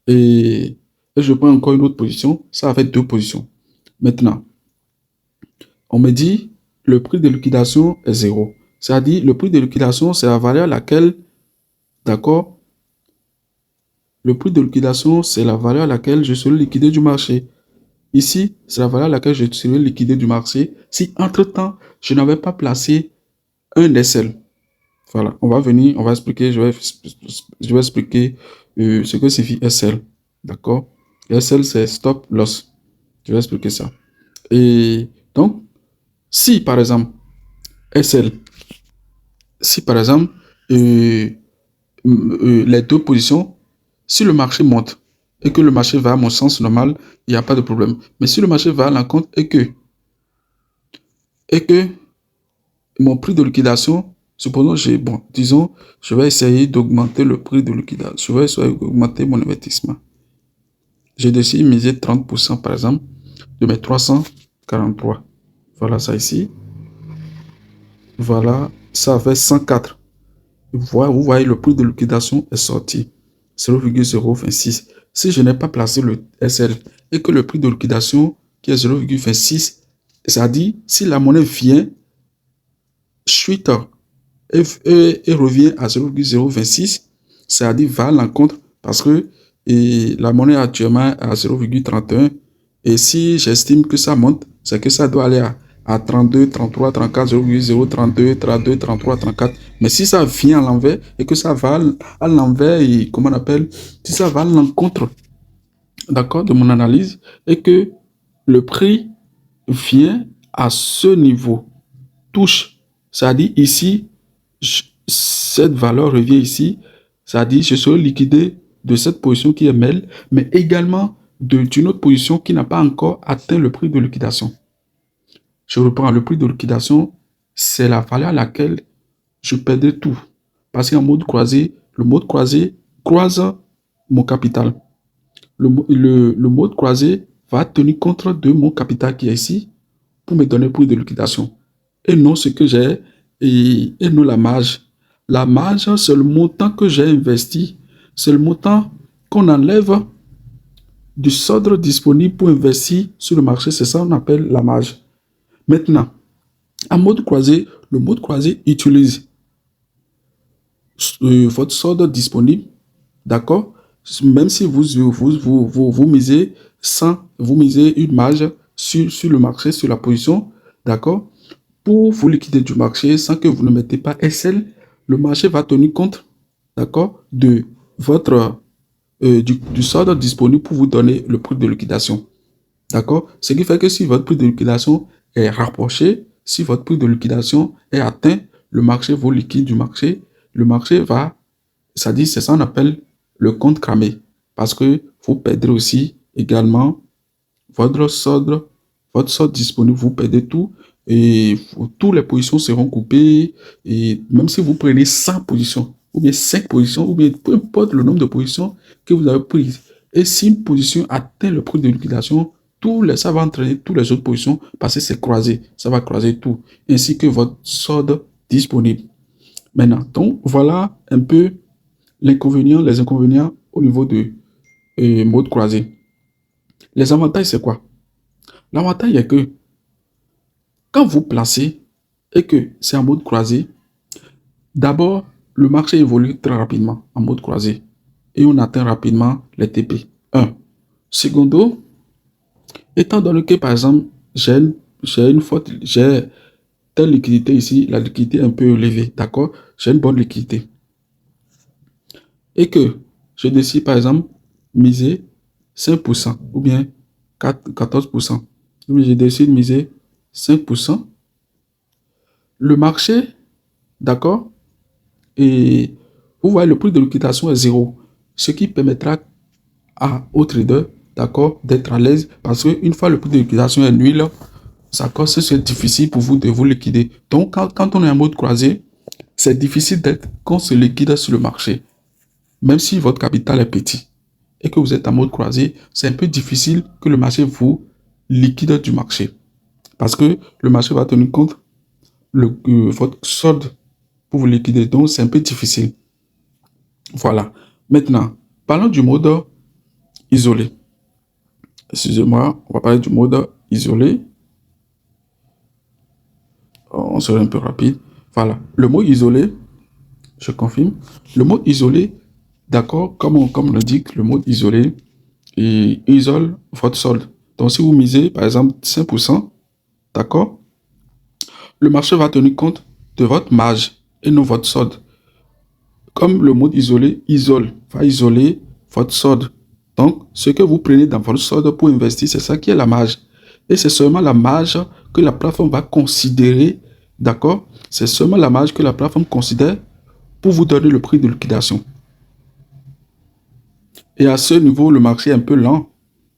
Et, et je prends encore une autre position. Ça va faire deux positions. Maintenant, on me dit le prix de liquidation est zéro. C'est-à-dire, le prix de liquidation, c'est la valeur à laquelle, d'accord, le prix de liquidation, c'est la valeur à laquelle je serai liquidé du marché. Ici, c'est la valeur à laquelle je serai liquidé du marché si, entre-temps, je n'avais pas placé un SL. Voilà, on va venir, on va expliquer, je vais expliquer ce que signifie SL. D'accord? SL, c'est stop loss. Je vais expliquer ça. Et donc, si par exemple, SL, si par exemple, les deux positions, si le marché monte et que le marché va à mon sens normal, il n'y a pas de problème. Mais si le marché va à l'encontre et que mon prix de liquidation, supposons, disons, je vais essayer d'augmenter le prix de liquidation. Je vais essayer d'augmenter mon investissement. J'ai décidé de miser 30% par exemple de mes 343. Voilà ça ici. Voilà, ça fait 104. Vous voyez, le prix de liquidation est sorti. 0,026. Si je n'ai pas placé le SL et que le prix de liquidation qui est 0,26, c'est-à-dire si la monnaie vient chute et revient à 0,026, c'est-à-dire va à l'encontre parce que la monnaie actuellement à 0,31 et si j'estime que ça monte, c'est que ça doit aller à 32, 33, 34, 0,0, 32, 32, 33, 34. Mais si ça vient à l'envers et que ça va à l'envers et comment on appelle, si ça va à l'encontre, d'accord, de mon analyse et que le prix vient à ce niveau, touche, c'est-à-dire ici, cette valeur revient ici, c'est-à-dire je serai liquidé de cette position qui est MEL, mais également d'une autre position qui n'a pas encore atteint le prix de liquidation. Je reprends, le prix de liquidation, c'est la valeur à laquelle je perdrai tout. Parce qu'en mode croisé, le mode croisé croise mon capital. Le mode croisé va tenir compte de mon capital qui est ici pour me donner le prix de liquidation. Et non ce que j'ai, et non la marge. La marge, c'est le montant que j'ai investi, c'est le montant qu'on enlève du solde disponible pour investir sur le marché. C'est ça qu'on appelle la marge. Maintenant, en mode croisé, le mode croisé utilise votre solde disponible, d'accord? Même si vous misez vous misez une marge sur le marché, sur la position, d'accord? Pour vous liquider du marché sans que vous ne mettez pas SL, le marché va tenir compte, d'accord, de votre du solde disponible pour vous donner le prix de liquidation. D'accord? Ce qui fait que si votre prix de liquidation est rapproché, si votre prix de liquidation est atteint, le marché vous liquide du marché, le marché va, c'est-à-dire c'est ça qu'on appelle le compte cramé. Parce que vous perdrez aussi également votre solde disponible, vous perdez tout et toutes les positions seront coupées. Et même si vous prenez 100 positions, ou bien 5 positions, ou bien peu importe le nombre de positions que vous avez prises, et si une position atteint le prix de liquidation, ça va entraîner toutes les autres positions parce que c'est croisé, ça va croiser tout, ainsi que votre solde disponible. Maintenant, donc voilà un peu les inconvénients au niveau de mode croisé. Les avantages, c'est quoi? L'avantage est que quand vous placez et que c'est en mode croisé, d'abord, le marché évolue très rapidement en mode croisé et on atteint rapidement les TP. Un. Secondo, étant donné que par exemple, j'ai telle liquidité ici, la liquidité est un peu élevée, d'accord? J'ai une bonne liquidité. Et que je décide par exemple miser 5% ou bien 14%. Ou bien je décide de miser 5%. Le marché, d'accord? Et vous voyez, le prix de liquidation est zéro. Ce qui permettra aux traders, d'accord, d'être à l'aise parce qu'une fois le prix de liquidation est nul, ça cause c'est difficile pour vous de vous liquider. Donc, quand on est en mode croisé, c'est difficile d'être qu'on se liquide sur le marché. Même si votre capital est petit et que vous êtes en mode croisé, c'est un peu difficile que le marché vous liquide du marché. Parce que le marché va tenir compte votre solde pour vous liquider. Donc, c'est un peu difficile. Voilà. Maintenant, parlons du mode isolé. Excusez-moi, on va parler du mode isolé. On sera un peu rapide. Voilà. Le mot isolé, je confirme. Le mot isolé, d'accord, comme on le dit, le mot isolé, il isole votre solde. Donc, si vous misez, par exemple, 5%, d'accord, le marché va tenir compte de votre marge et non votre solde. Comme le mode isolé va isoler votre solde. Donc, ce que vous prenez dans votre solde pour investir, c'est ça qui est la marge. Et c'est seulement la marge que la plateforme va considérer, d'accord? C'est seulement la marge que la plateforme considère pour vous donner le prix de liquidation. Et à ce niveau, le marché est un peu lent,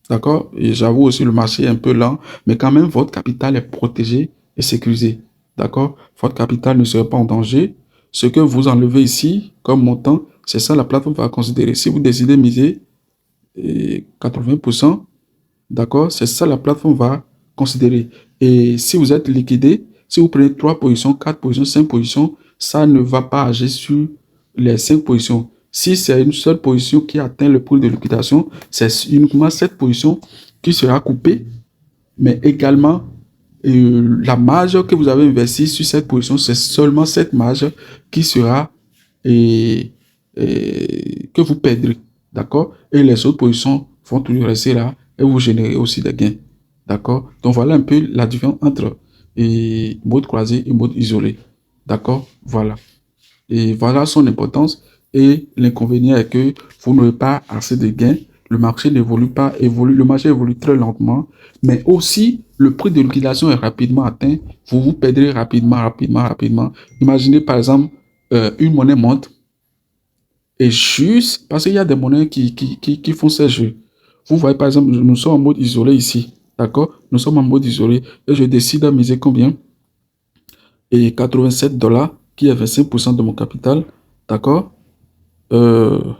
d'accord? Et j'avoue aussi, le marché est un peu lent, mais quand même, votre capital est protégé et sécurisé, d'accord? Votre capital ne sera pas en danger. Ce que vous enlevez ici comme montant, c'est ça la plateforme va considérer. Si vous décidez de miser 80%, d'accord, c'est ça la plateforme va considérer. Et si vous êtes liquidé, si vous prenez 3 positions, 4 positions, 5 positions, ça ne va pas agir sur les 5 positions. Si c'est une seule position qui atteint le prix de liquidation, c'est uniquement cette position qui sera coupée, mais également la marge que vous avez investie sur cette position, c'est seulement cette marge qui sera que vous perdrez. D'accord? Et les autres positions vont toujours rester là et vous générez aussi des gains. D'accord? Donc voilà un peu la différence entre mode croisé et mode isolé. D'accord? Voilà. Et voilà son importance. Et l'inconvénient est que vous n'avez pas assez de gains. Le marché n'évolue pas, le marché évolue très lentement. Mais aussi, le prix de liquidation est rapidement atteint. Vous perdrez rapidement. Imaginez par exemple, une monnaie monte et juste parce qu'il y a des monnaies qui font ces jeux. Vous voyez par exemple, nous sommes en mode isolé ici. D'accord? Nous sommes en mode isolé et je décide à miser combien? Et 87 dollars, qui est 25% de mon capital. D'accord? Euh,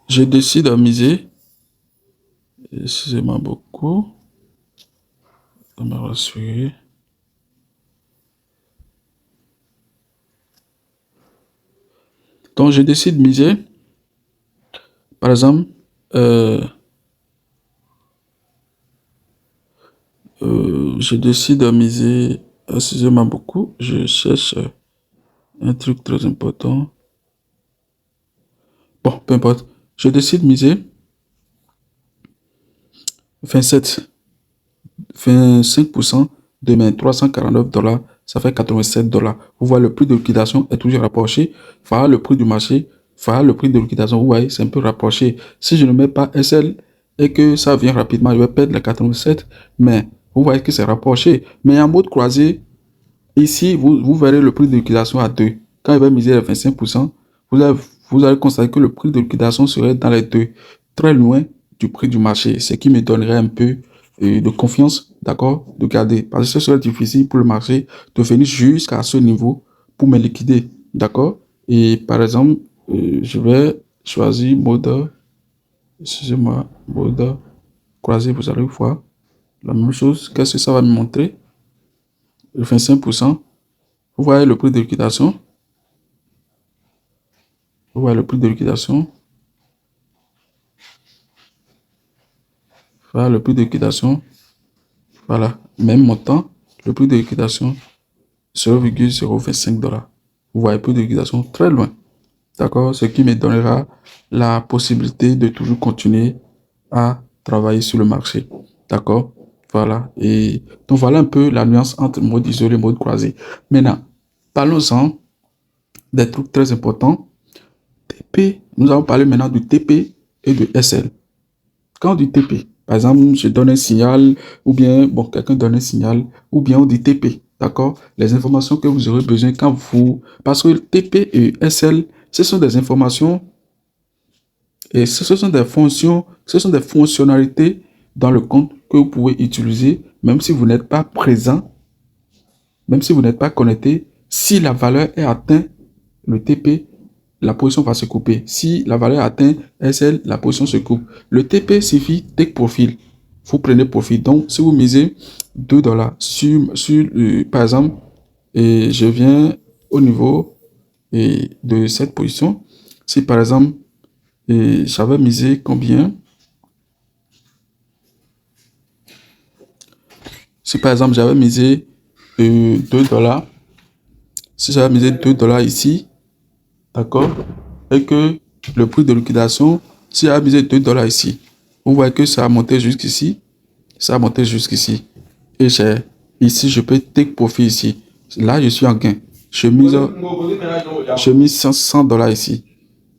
je décide à miser excusez-moi beaucoup de me rassurer. Donc, je décide de miser, par exemple, je décide de miser, excusez-moi beaucoup, je cherche un truc très important. Bon, peu importe. Je décide de miser 27, 25% de mes $349, ça fait $87. Vous voyez, le prix de liquidation est toujours rapproché. Voilà le prix du marché, voilà le prix de liquidation. Vous voyez, c'est un peu rapproché. Si je ne mets pas SL et que ça vient rapidement, je vais perdre les 87. Mais vous voyez que c'est rapproché. Mais en mode croisé, ici, vous verrez le prix de liquidation à 2. Quand il va miser les 25%, vous allez, vous allez constater que le prix de liquidation serait dans les 2, très loin du prix du marché, ce qui me donnerait un peu de confiance, d'accord, de garder. Parce que ce serait difficile pour le marché de venir jusqu'à ce niveau pour me liquider, d'accord. Et par exemple, je vais choisir mode, excusez-moi, mode croisé, vous allez voir la même chose. Qu'est-ce que ça va me montrer? Le 25%. Vous voyez le prix de liquidation. Vous voyez le prix de liquidation. Voilà le prix de liquidation. Voilà, même montant. Le prix de liquidation, $0,025. Vous voyez le prix de liquidation très loin. D'accord? Ce qui me donnera la possibilité de toujours continuer à travailler sur le marché. D'accord? Voilà. Et donc voilà un peu la nuance entre mode isolé et mode croisé. Maintenant, parlons-en des trucs très importants. TP, nous allons parler maintenant du TP et du SL. Quand on dit TP, par exemple, je donne un signal, ou bien, bon, quelqu'un donne un signal, ou bien on dit TP, d'accord? Les informations que vous aurez besoin quand vous... Parce que TP et SL, ce sont des informations et ce sont des fonctions, ce sont des fonctionnalités dans le compte que vous pouvez utiliser, même si vous n'êtes pas présent, même si vous n'êtes pas connecté. Si la valeur est atteinte, le TP, la position va se couper. Si la valeur atteint SL, la position se coupe. Le TP suffit take profil. Vous prenez profit. Donc, si vous misez $2 sur par exemple, et je viens au niveau de cette position. Si par exemple, j'avais misé combien? Si par exemple, j'avais misé $2, si j'avais misé $2 ici, d'accord, et que le prix de liquidation, si j'avais misé $2 ici, vous voyez que ça a monté jusqu'ici, ça a monté jusqu'ici. Et ici, je peux take profit ici. Là, je suis en gain. Je mise $100 ici.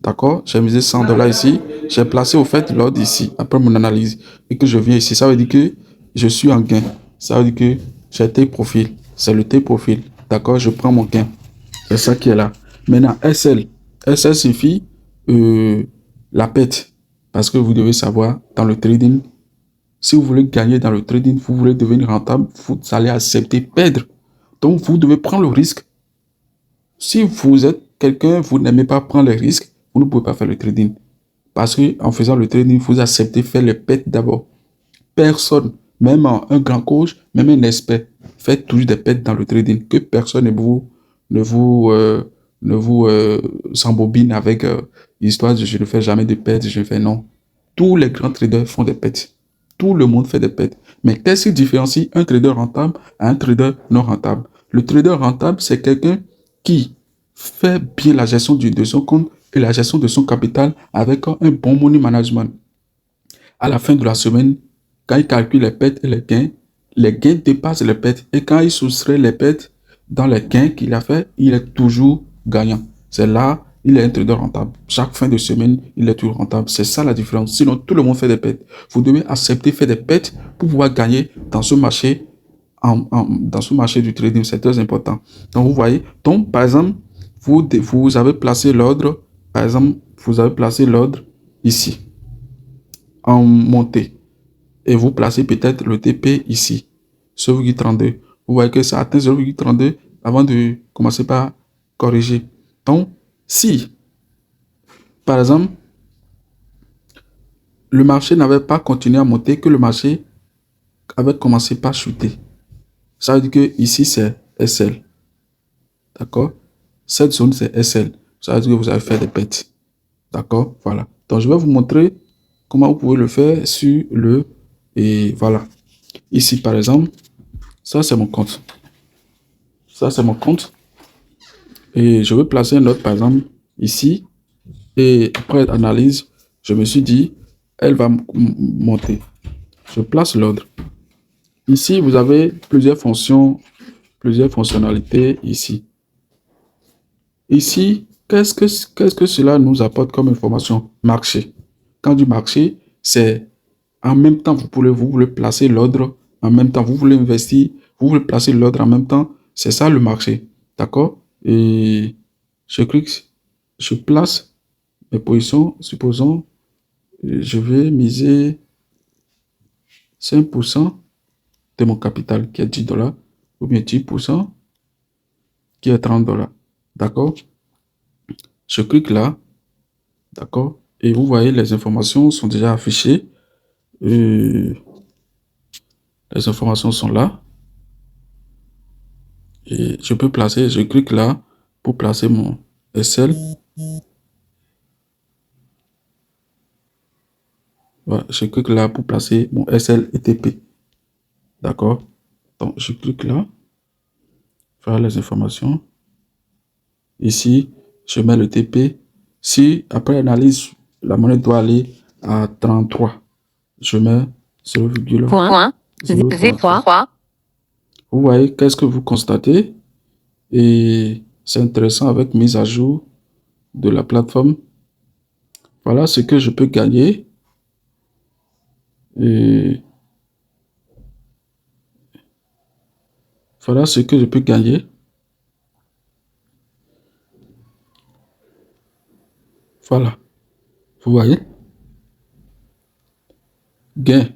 D'accord? J'ai misé $100 ici. J'ai placé au fait l'ordre ici, après mon analyse. Et que je viens ici. Ça veut dire que je suis en gain. Ça veut dire que j'ai take profil. C'est le take profil. D'accord? Je prends mon gain. C'est ça qui est là. Maintenant, SL. SL signifie la perte. Parce que vous devez savoir, dans le trading, si vous voulez gagner dans le trading, vous voulez devenir rentable, vous allez accepter perdre. Donc, vous devez prendre le risque. Si vous êtes quelqu'un, vous n'aimez pas prendre les risques, vous ne pouvez pas faire le trading. Parce que en faisant le trading, vous acceptez faire les pertes d'abord. Personne, même un grand coach, même un expert, fait toujours des pertes dans le trading. Que personne ne vous, euh, ne vous s'embobine avec l'histoire de je ne fais jamais de pertes, je fais non. Tous les grands traders font des pertes. Tout le monde fait des pertes. Mais qu'est-ce qui différencie un trader rentable à un trader non rentable? Le trader rentable, c'est quelqu'un qui fait bien la gestion de son compte et la gestion de son capital avec un bon money management. À la fin de la semaine, quand il calcule les pertes et les gains dépassent les pertes. Et quand il soustrait les pertes dans les gains qu'il a fait, il est toujours gagnant. C'est là, il est un trader rentable. Chaque fin de semaine, il est toujours rentable. C'est ça la différence. Sinon, tout le monde fait des pertes. Vous devez accepter faire des pertes pour pouvoir gagner dans ce marché, dans ce marché du trading. C'est très important. Donc, vous voyez, donc, par exemple, vous avez placé l'ordre, par exemple, vous avez placé l'ordre ici, en montée. Et vous placez peut-être le TP ici, 0,32. Vous voyez que ça atteint 0,32 avant de commencer par corriger. Donc, si, par exemple, le marché n'avait pas continué à monter, que le marché avait commencé par chuter. Ça veut dire que ici, c'est SL. D'accord? Cette zone, c'est SL. Ça veut dire que vous avez fait des pertes. D'accord? Voilà. Donc, je vais vous montrer comment vous pouvez le faire sur le... Et voilà. Ici, par exemple, ça, c'est mon compte. Ça, c'est mon compte. Et je veux placer un autre, par exemple, ici. Et après analyse, je me suis dit, elle va monter. Je place l'ordre. Ici, vous avez plusieurs fonctions, plusieurs fonctionnalités ici. Ici, qu'est-ce que cela nous apporte comme information? Marché. Quand du marché, c'est en même temps, vous voulez placer l'ordre, en même temps, vous voulez investir, vous voulez placer l'ordre en même temps. C'est ça le marché. D'accord? Et je clique, je place mes positions. Supposons, je vais miser 5% de mon capital qui est 10 $, ou bien 10% qui est 30 $. D'accord? Je clique là. D'accord? Et vous voyez, les informations sont déjà affichées. Les informations sont là. Et je peux placer, je clique là pour placer mon SL. Voilà, je clique là pour placer mon SL et TP. D'accord? Donc, je clique là. Faire les informations. Ici, je mets le TP. Si, après analyse, la monnaie doit aller à 33, je mets 0,033. Vous voyez, qu'est-ce que vous constatez? Et c'est intéressant avec mise à jour de la plateforme. Voilà ce que je peux gagner. Et voilà ce que je peux gagner. Voilà. Vous voyez? Gain.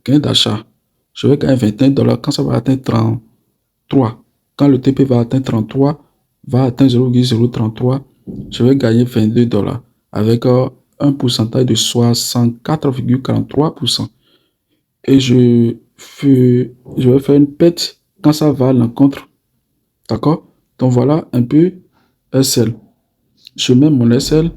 Gain d'achat. Je vais gagner 21 $ quand ça va atteindre 33. Quand le TP va atteindre 33, va atteindre 0,033, je vais gagner 22 $ avec un pourcentage de 64,43%. Et je vais faire une perte quand ça va à l'encontre. D'accord? Donc voilà un peu SL. Je mets mon SL.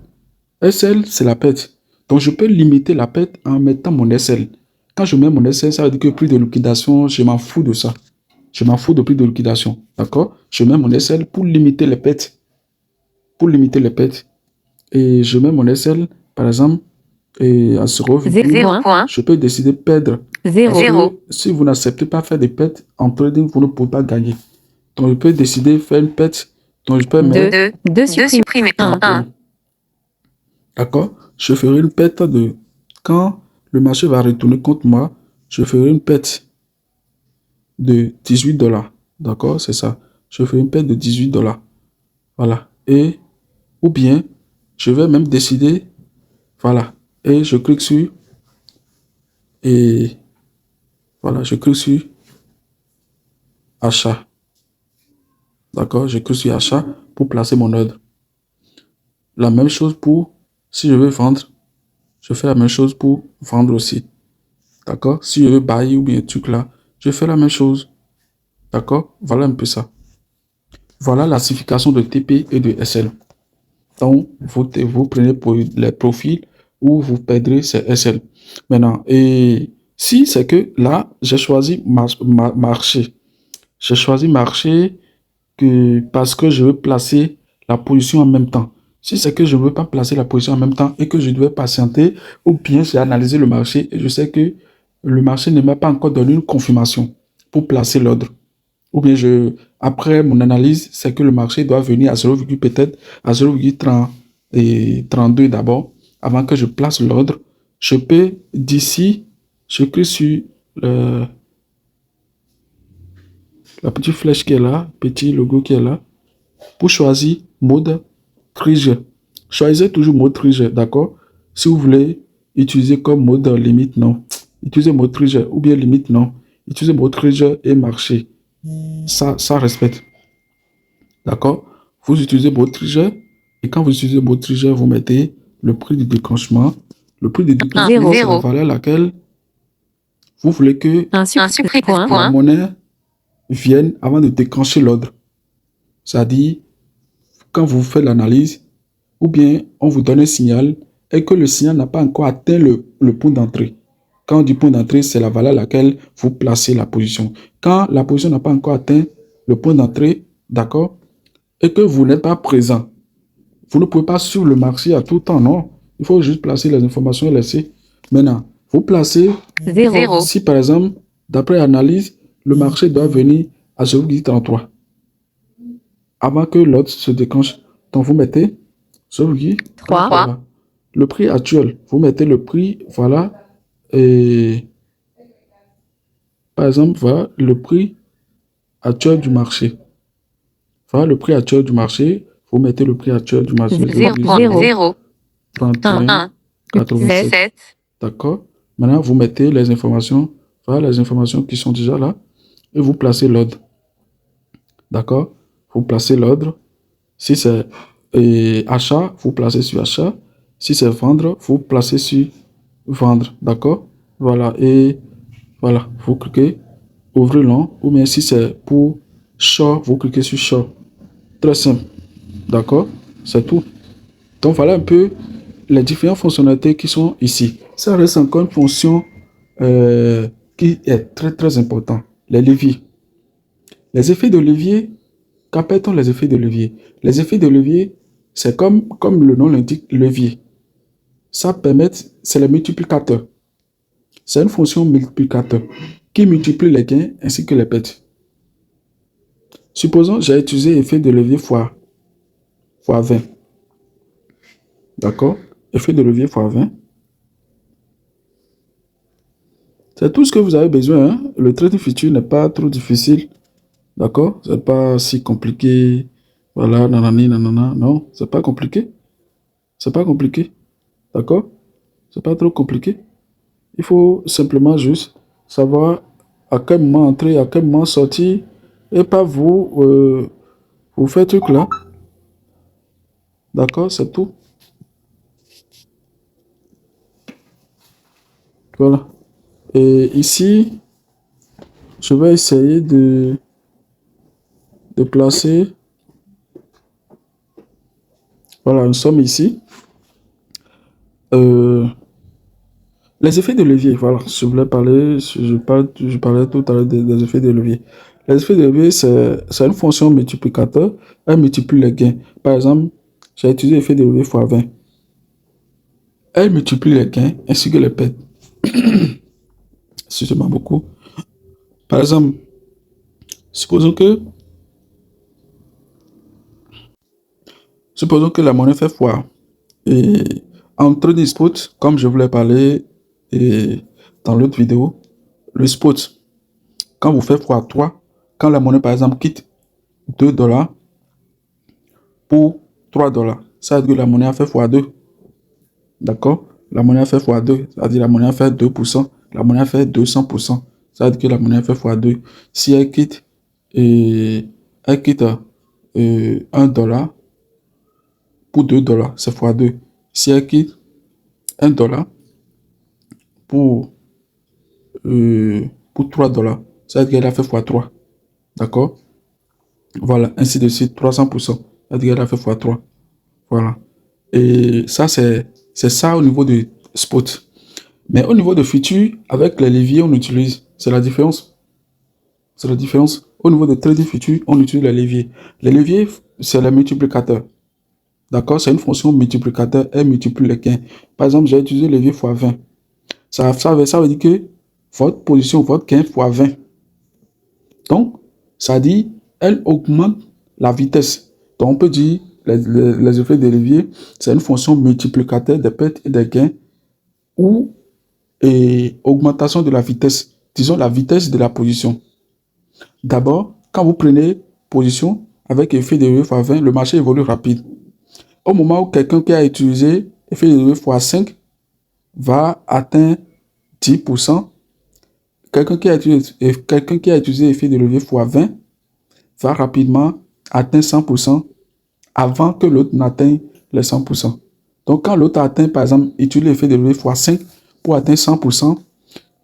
SL, c'est la perte. Donc je peux limiter la perte en mettant mon SL. Quand je mets mon SL, ça veut dire que prix de liquidation, je m'en fous de ça. Je m'en fous de prix de liquidation. D'accord? Je mets mon SL pour limiter les pertes. Pour limiter les pertes. Et je mets mon SL, par exemple, et à 0,1, je peux décider de perdre. 0. Si vous n'acceptez pas faire des pertes en trading, vous ne pouvez pas gagner. Donc, je peux décider de faire une perte. Donc, je peux mettre 2 supprimer 1. D'accord? Je ferai une perte de... Quand le marché va retourner contre moi, je ferai une perte de 18 $. D'accord? C'est ça. Je ferai une perte de 18 $. Voilà. Et, ou bien, je vais même décider... Voilà. Et je clique sur... Et... Voilà, je clique sur... Achat. D'accord? Je clique sur achat pour placer mon ordre. La même chose pour... Si je veux vendre, je fais la même chose pour vendre aussi. D'accord? Si je veux buy ou bien un truc là, je fais la même chose. D'accord? Voilà un peu ça. Voilà la classification de TP et de SL. Donc, vous prenez pour les profils ou vous perdrez ces SL. Maintenant, et si c'est que là, j'ai choisi marché. J'ai choisi marché parce que je veux placer la position en même temps. Si c'est que je ne veux pas placer la position en même temps et que je devais patienter, ou bien j'ai analysé le marché et je sais que le marché ne m'a pas encore donné une confirmation pour placer l'ordre. Ou bien après mon analyse, c'est que le marché doit venir à 0, peut-être à 0,32 d'abord, avant que je place l'ordre. Je peux d'ici, je clique sur la petite flèche qui est là, petit logo qui est là, pour choisir mode trigger. Choisissez toujours mode trigger, d'accord? Si vous voulez utiliser comme mode limite, non. Utilisez mode trigger ou bien limite, non. Utilisez mode trigger et marché. Ça respecte. D'accord? Vous utilisez mode trigger et quand vous utilisez mode trigger, vous mettez le prix du déclenchement, Le prix de déplacement, Zéro. c'est la valeur à laquelle vous voulez que Un supprimé point. la monnaie vienne avant de déclencher l'ordre. C'est-à-dire, quand vous faites l'analyse, ou bien on vous donne un signal et que le signal n'a pas encore atteint le point d'entrée. Quand on dit point d'entrée, c'est la valeur à laquelle vous placez la position. Quand la position n'a pas encore atteint le point d'entrée, d'accord, et que vous n'êtes pas présent, vous ne pouvez pas suivre le marché à tout temps, non. Il faut juste placer les informations et laisser. Maintenant, vous placez, Zéro. si par exemple, d'après l'analyse, le marché doit venir à 0,33 avant que l'autre se déclenche. Donc, vous mettez 0,33. Voilà. Le prix actuel, vous mettez le prix, voilà, et par exemple, voilà le prix actuel du marché. Voilà le prix actuel du marché, vous mettez le prix actuel du marché. 0,0. 31, 87. D'accord. Maintenant, vous mettez les informations, voilà les informations qui sont déjà là, et vous placez l'ordre. D'accord. Vous placez l'ordre. Si c'est achat, vous placez sur achat. Si c'est vendre, vous placez sur vendre. D'accord. Voilà. Et voilà, vous cliquez, ouvrez long, ou bien si c'est pour short, vous cliquez sur short. Très simple. D'accord. C'est tout. Donc voilà un peu les différentes fonctionnalités qui sont ici. Ça reste encore une fonction qui est très très importante. Les leviers. Les effets de levier, qu'appelle-t-on les effets de levier? Les effets de levier, c'est comme le nom l'indique, levier. Ça permet, c'est le multiplicateur. C'est une fonction multiplicateur qui multiplie les gains ainsi que les pertes. Supposons j'ai utilisé effet de levier fois 20. D'accord? Effet de levier fois 20. C'est tout ce que vous avez besoin. Hein? Le trading futur n'est pas trop difficile. D'accord? C'est pas si compliqué. Voilà, nanani, nanana. Non, c'est pas compliqué. C'est pas compliqué. D'accord? C'est pas trop compliqué. Il faut simplement juste savoir à quel moment entrer, à quel moment sortir. Et pas vous faites truc là. D'accord? C'est tout. Voilà. Et ici, je vais essayer de placer. Voilà, nous sommes ici. Les effets de levier, voilà, je voulais parler, je parlais tout à l'heure des effets de levier. Les effets de levier, c'est une fonction multiplicateur, elle multiplie les gains. Par exemple, j'ai utilisé l'effet de levier fois 20. Elle multiplie les gains ainsi que les pertes. Excusez-moi beaucoup. Par exemple, supposons que la monnaie fait fois. Et en trading spot, comme je voulais parler dans l'autre vidéo, le spot, quand vous faites fois 3, quand la monnaie par exemple quitte 2 dollars pour 3 dollars, ça veut dire que la monnaie a fait fois 2. D'accord? La monnaie a fait fois 2, c'est-à-dire la monnaie a fait 2%, la monnaie a fait 200%, ça veut dire que la monnaie a fait fois 2. Si elle quitte, elle quitte 1 dollar pour 2 dollars, c'est fois 2. Si elle quitte 1 dollar pour 3 dollars, ça veut dire qu'elle a fait fois 3. D'accord? Voilà, ainsi de suite, 300%. Ça veut dire qu'elle a fait fois 3. Voilà. Et ça, c'est ça au niveau de spot. Mais au niveau de futur, avec les leviers, on utilise. C'est la différence. C'est la différence. Au niveau de trading futur, on utilise les leviers. Les leviers, c'est les multiplicateurs. D'accord? C'est une fonction multiplicateur. Elle multiplie les gains. Par exemple, j'ai utilisé le levier fois 20. Ça veut dire que votre position, votre gain fois 20. Donc, ça dit, elle augmente la vitesse. Donc, on peut dire, les effets de levier, c'est une fonction multiplicateur des pertes et des gains ou augmentation de la vitesse. Disons la vitesse de la position. D'abord, quand vous prenez position avec effet de levier fois 20, le marché évolue rapide. Au moment où quelqu'un qui a utilisé effet de levier fois 5 va atteindre 10%, quelqu'un qui a utilisé effet de levier fois 20 va rapidement atteindre 100% avant que l'autre n'atteigne les 100%. Donc, quand l'autre atteint, par exemple, utilise l'effet de levier x 5 pour atteindre 100%,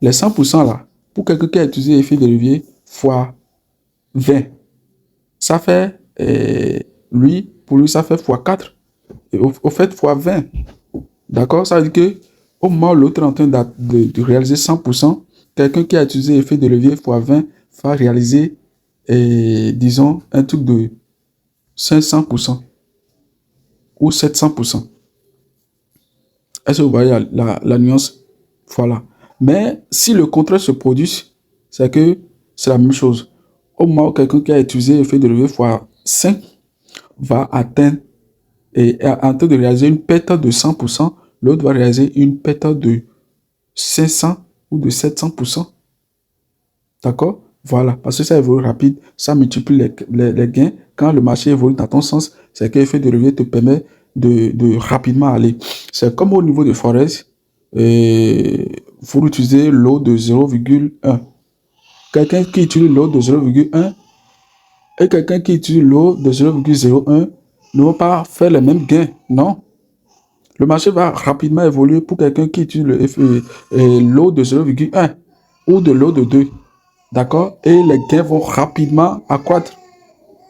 les 100% là, pour quelqu'un qui a utilisé l'effet de levier x 20, ça fait, pour lui, ça fait x 4. Et au fait, x 20. D'accord? Ça veut dire que au moment où l'autre est en train de réaliser 100%, quelqu'un qui a utilisé l'effet de levier x 20 va réaliser, disons, un truc de 500% ou 700%. Est-ce que vous voyez la nuance? Voilà. Mais si le contraire se produit, c'est que c'est la même chose. Au moment où quelqu'un qui a utilisé l'effet de levier x 5 va atteindre et est en train de réaliser une perte de 100%, l'autre va réaliser une perte de 500 ou de 700%. D'accord? Voilà. Parce que ça évolue rapide, ça multiplie les gains. Quand le marché évolue dans ton sens, c'est que l'effet de levier te permet de rapidement aller. C'est comme au niveau de Forex, vous utilisez l'eau de 0,1. Quelqu'un qui utilise l'eau de 0,1 et quelqu'un qui utilise l'eau de 0,01 ne vont pas faire les mêmes gains. Non. Le marché va rapidement évoluer pour quelqu'un qui utilise l'eau de 0,1 ou de l'eau de 2. D'accord? Et les gains vont rapidement accroître.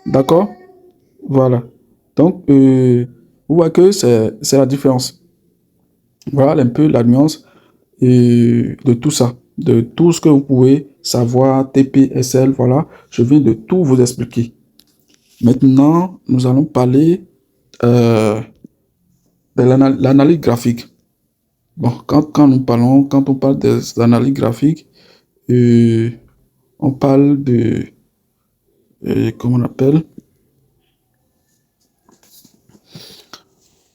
D'accord? Voilà. Donc, vous voyez que c'est la différence. Voilà un peu la nuance de tout ça. De tout ce que vous pouvez savoir, TPSL, voilà. Je viens de tout vous expliquer. Maintenant, nous allons parler de l'analyse graphique. Bon, quand on parle des analyses graphiques, on parle de, comment on appelle,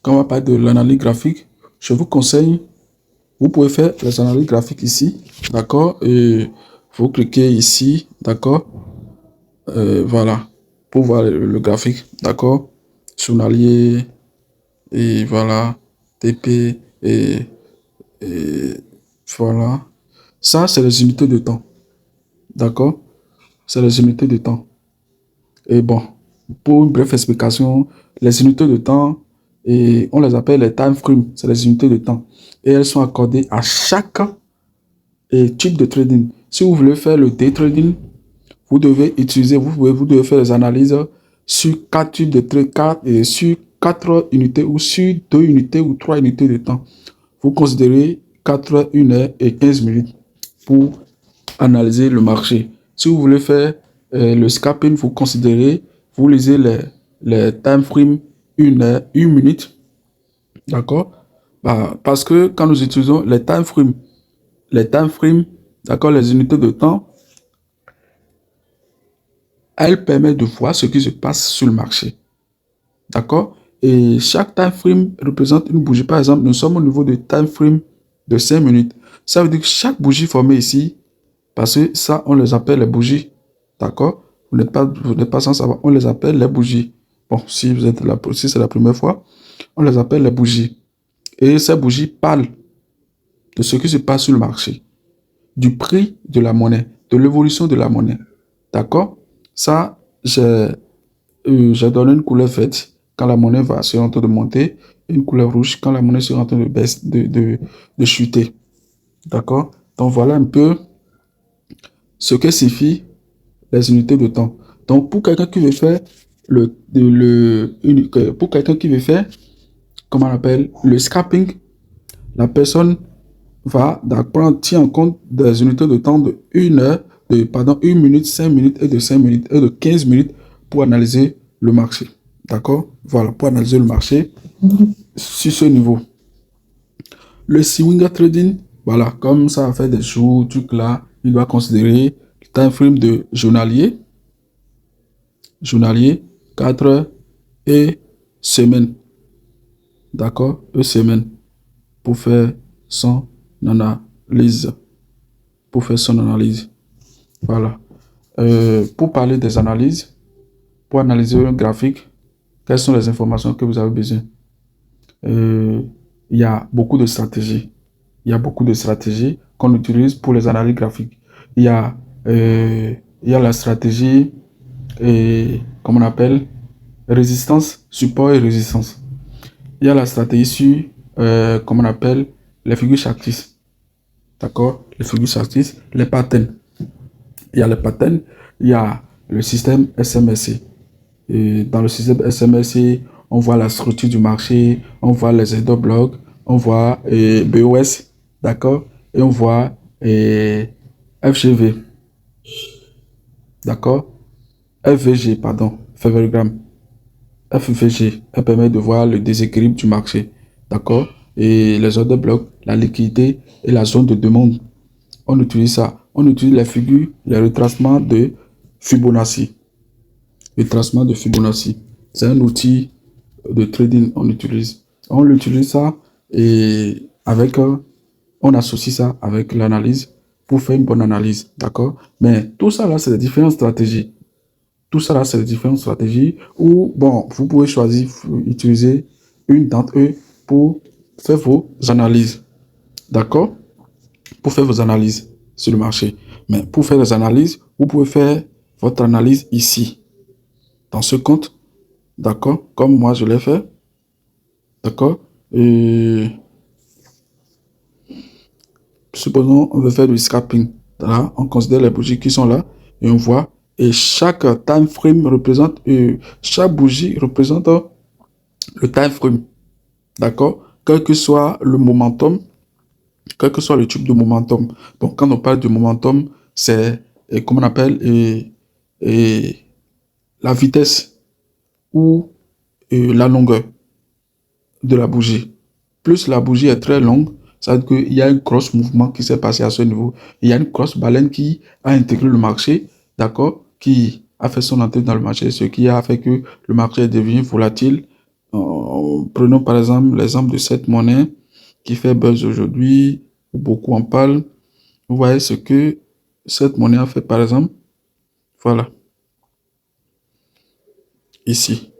quand on va parler de l'analyse graphique, je vous conseille, vous pouvez faire les analyses graphiques ici, d'accord, et vous cliquez ici, d'accord, voilà, pour voir le graphique, d'accord, journalier, et voilà, TP, et voilà. Ça, c'est les unités de temps. D'accord? C'est les unités de temps. Et bon, pour une brève explication, les unités de temps, et on les appelle les time frames, c'est les unités de temps. Et elles sont accordées à chaque type de trading. Si vous voulez faire le day trading, vous devez utiliser, vous devez faire les analyses sur 4 types de trade, sur 4 unités ou sur 2 unités ou 3 unités de temps. Vous considérez 4 heures, 1 heure et 15 minutes pour analyser le marché. Si vous voulez faire le scalping, vous lisez les time frames 1 heure, 1 minute. D'accord? Parce que quand nous utilisons les time frames, d'accord, les unités de temps, elles permettent de voir ce qui se passe sur le marché. D'accord? Et chaque time frame représente une bougie. Par exemple, nous sommes au niveau de time frame de 5 minutes. Ça veut dire que chaque bougie formée ici, parce que ça, on les appelle les bougies. D'accord? Vous n'êtes pas sans savoir. On les appelle les bougies. Bon, si vous êtes là, si c'est la première fois, on les appelle les bougies. Et ces bougies parlent de ce qui se passe sur le marché, du prix de la monnaie, de l'évolution de la monnaie. D'accord? Ça, j'ai donné une couleur verte quand la monnaie va se en train de monter, et une couleur rouge quand la monnaie sera en train de baisser, de chuter. D'accord? Donc voilà un peu ce que signifie les unités de temps. Donc pour quelqu'un qui veut faire pour quelqu'un qui veut faire, comment on appelle, le scalping, la personne va tient en compte des unités de temps de 1 heure, 1 minute, 5 minutes et de 5 minutes et de 15 minutes pour analyser le marché. D'accord? Voilà, pour analyser le marché sur ce niveau. Le swing trading, voilà, comme ça a fait des jours, truc là, il doit considérer le time frame de journalier, 4 heures et semaine. D'accord? Et semaine pour faire son analyse. Pour faire son analyse. Voilà. Pour parler des analyses, pour analyser un graphique, quelles sont les informations que vous avez besoin? Il y a beaucoup de stratégies. Il y a beaucoup de stratégies qu'on utilise pour les analyses graphiques. Il y a la stratégie, comment on appelle, résistance, support et résistance. il y a la stratégie sur, comment on appelle, les figures chartistes. D'accord? Les figures chartistes, les patterns. Il y a les patterns, il y a le système SMSC. Et dans le système SMSC, on voit la structure du marché, on voit les order blocs, on voit BOS, d'accord? Et on voit FGV, d'accord? FVG, pardon, Favorigram. FVG, elle permet de voir le déséquilibre du marché, d'accord? Et les order blocs, la liquidité et la zone de demande. On utilise ça. On utilise les figures, les retracements de Fibonacci. Le tracement de Fibonacci. C'est un outil de trading on utilise. On utilise ça et avec, on associe ça avec l'analyse pour faire une bonne analyse, d'accord? Mais tout ça là, c'est des différentes stratégies. Tout ça là, c'est des différentes stratégies où, bon, vous pouvez choisir, utiliser une d'entre eux pour faire vos analyses, d'accord? Pour faire vos analyses sur le marché. Mais pour faire les analyses, vous pouvez faire votre analyse ici, dans ce compte, d'accord? Comme moi, je l'ai fait, d'accord? Et supposons, on veut faire du scalping. Là, on considère les bougies qui sont là et on voit. Et chaque time frame représente, chaque bougie représente le time frame, d'accord? Quel que soit le momentum, quel que soit le type de momentum. Donc, quand on parle de momentum, c'est, comme on appelle, et la vitesse ou la longueur de la bougie. Plus la bougie est très longue, ça veut dire qu'il y a un cross mouvement qui s'est passé à ce niveau. Il y a une cross baleine qui a intégré le marché, d'accord, qui a fait son entrée dans le marché, ce qui a fait que le marché est devenu volatile. Prenons par exemple l'exemple de cette monnaie qui fait buzz aujourd'hui, où beaucoup en parlent. Vous voyez ce que cette monnaie a fait par exemple. Voilà. Ici.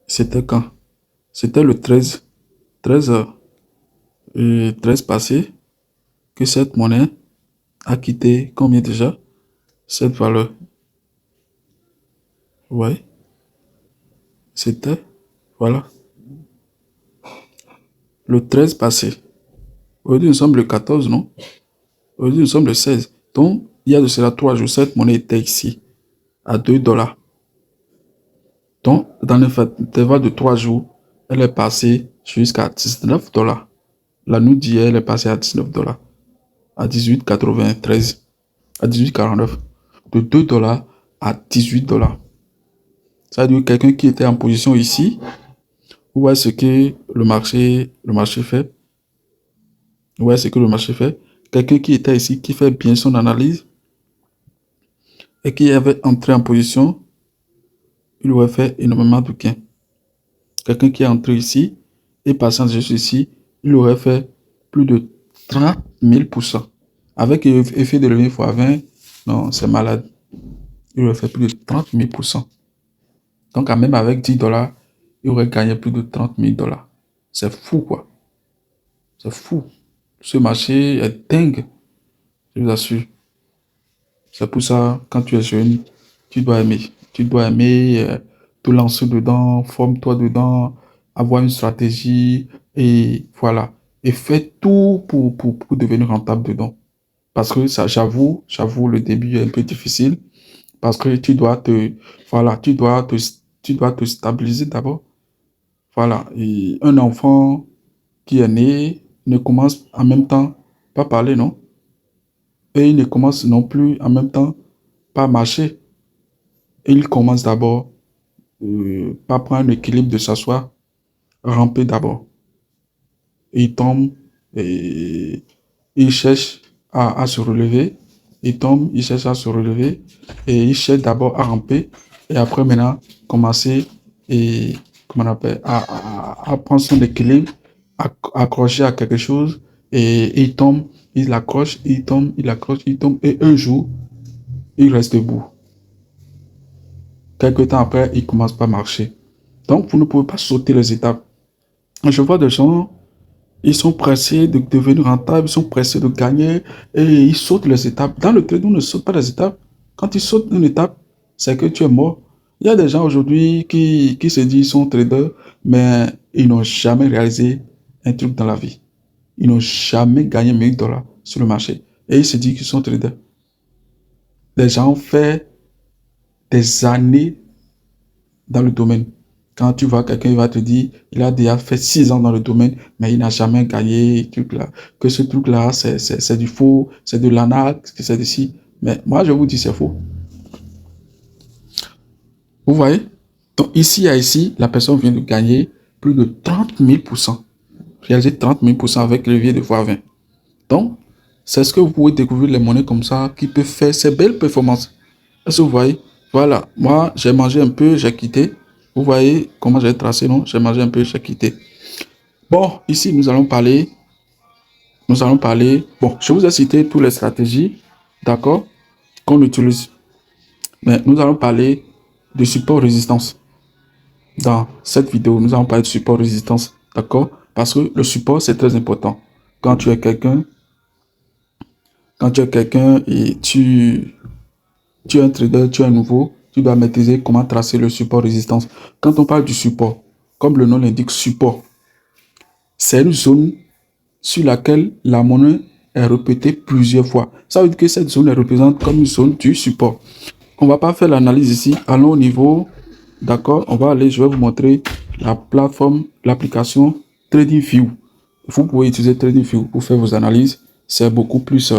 C'était quand? C'était le 13 passé que cette monnaie a quitté combien déjà? Cette valeur. Ouais. C'était, voilà, le 13 passé. Aujourd'hui, nous sommes le 14, non? Aujourd'hui, nous sommes le 16. Donc, il y a de cela 3 jours, cette monnaie était ici, à 2 dollars. Donc, dans l'intervalle de 3 jours, elle est passée jusqu'à 19 dollars. La nuit d'hier, elle est passée à 19 dollars. À 18,93. À 18,49. De 2 dollars à 18 dollars. Ça veut dire que quelqu'un qui était en position ici, vous voyez ce que le marché fait. Vous voyez ce que le marché fait. Quelqu'un qui était ici, qui fait bien son analyse et qui avait entré en position, il aurait fait énormément de gains. Quelqu'un qui est entré ici et passant juste ici, il aurait fait plus de 30 000%. Avec effet de levier x20, non, c'est malade. Il aurait fait plus de 30 000%. Donc, même avec 10 dollars, il aurait gagné plus de 30 000 dollars. C'est fou, quoi. C'est fou. Ce marché est dingue, je vous assure. C'est pour ça, quand tu es jeune, tu dois aimer. Tu dois aimer te lancer dedans, forme-toi dedans, avoir une stratégie et voilà. Et fais tout pour devenir rentable dedans. Parce que ça, j'avoue, le début est un peu difficile. Parce que tu dois voilà, tu dois te stabiliser d'abord. Voilà. Et un enfant qui est né ne commence en même temps pas parler, non? Et il ne commence non plus en même temps pas marcher. Et il commence d'abord par prendre l'équilibre de s'asseoir, ramper d'abord. Et il tombe et il cherche à se relever. Il tombe, il cherche à se relever et il cherche d'abord à ramper et après maintenant commencer et comment on appelle à prendre son équilibre, à accrocher à quelque chose et il tombe, il accroche, il tombe, il accroche, il tombe et un jour il reste debout. Quelque temps après, il commence pas à marcher. Donc, vous ne pouvez pas sauter les étapes. Je vois des gens, ils sont pressés de devenir rentables, ils sont pressés de gagner et ils sautent les étapes. Dans le trading, on ne saute pas les étapes. Quand ils sautent une étape, c'est que tu es mort. Il y a des gens aujourd'hui qui se disent qu'ils sont traders, mais ils n'ont jamais réalisé un truc dans la vie. Ils n'ont jamais gagné 1000 dollars sur le marché. Et ils se disent qu'ils sont traders. Les gens ont fait des années dans le domaine. Quand tu vois quelqu'un, il va te dire, il a déjà fait 6 ans dans le domaine, mais il n'a jamais gagné, que ce truc-là, c'est du faux, c'est de l'arnaque, que c'est de ci. Mais moi, je vous dis, c'est faux. Vous voyez? Donc, ici, la personne vient de gagner plus de 30 000%. Réaliser 30 000% avec le levier de x20. Donc, c'est ce que vous pouvez découvrir les monnaies comme ça qui peuvent faire ces belles performances. Est-ce que vous voyez? Voilà. Moi, j'ai mangé un peu, j'ai quitté. Vous voyez comment j'ai tracé, non? J'ai mangé un peu, j'ai quitté. Bon, ici, nous allons parler. Bon, je vous ai cité toutes les stratégies, d'accord, qu'on utilise. Mais nous allons parler de support résistance. Dans cette vidéo, nous allons parler de support résistance, d'accord? Parce que le support, c'est très important. Quand tu es quelqu'un et tu es un trader, tu es un nouveau, tu dois maîtriser comment tracer le support résistance. Quand on parle du support, comme le nom l'indique, support, c'est une zone sur laquelle la monnaie est répétée plusieurs fois. Ça veut dire que cette zone est représente comme une zone du support. On va pas faire l'analyse ici. Allons au niveau, d'accord, on va aller, je vais vous montrer la plateforme, l'application TradingView. Vous pouvez utiliser TradingView pour faire vos analyses. C'est beaucoup plus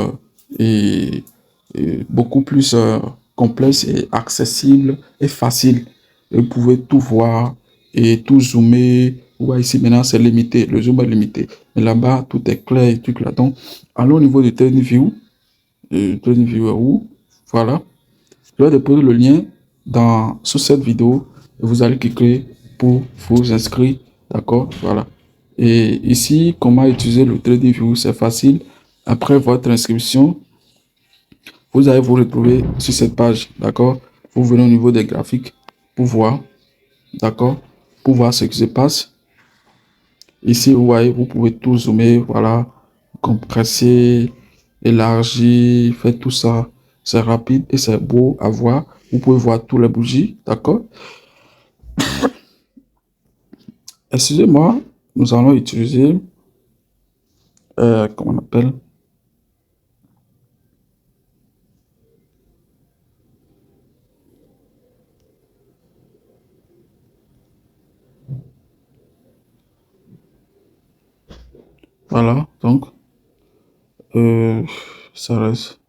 complexe et accessible et facile. Et vous pouvez tout voir et tout zoomer. Vous voyez ici maintenant c'est limité, le zoom est limité. Mais là-bas tout est clair et tout là. Donc allons au niveau de TradingView. TradingView est où? Voilà. Je vais déposer le lien sous cette vidéo et vous allez cliquer pour vous inscrire. D'accord? Voilà. Et ici, comment utiliser le TradingView? C'est facile. Après votre inscription, vous allez vous retrouver sur cette page. D'accord? Vous venez au niveau des graphiques pour voir. D'accord? Pour voir ce qui se passe. Ici, vous voyez, vous pouvez tout zoomer. Voilà. Compresser, élargir, faire tout ça. C'est rapide et c'est beau à voir. Vous pouvez voir tous les bougies. D'accord? Excusez-moi, nous allons utiliser, comment on appelle? Voilà, donc, ça reste.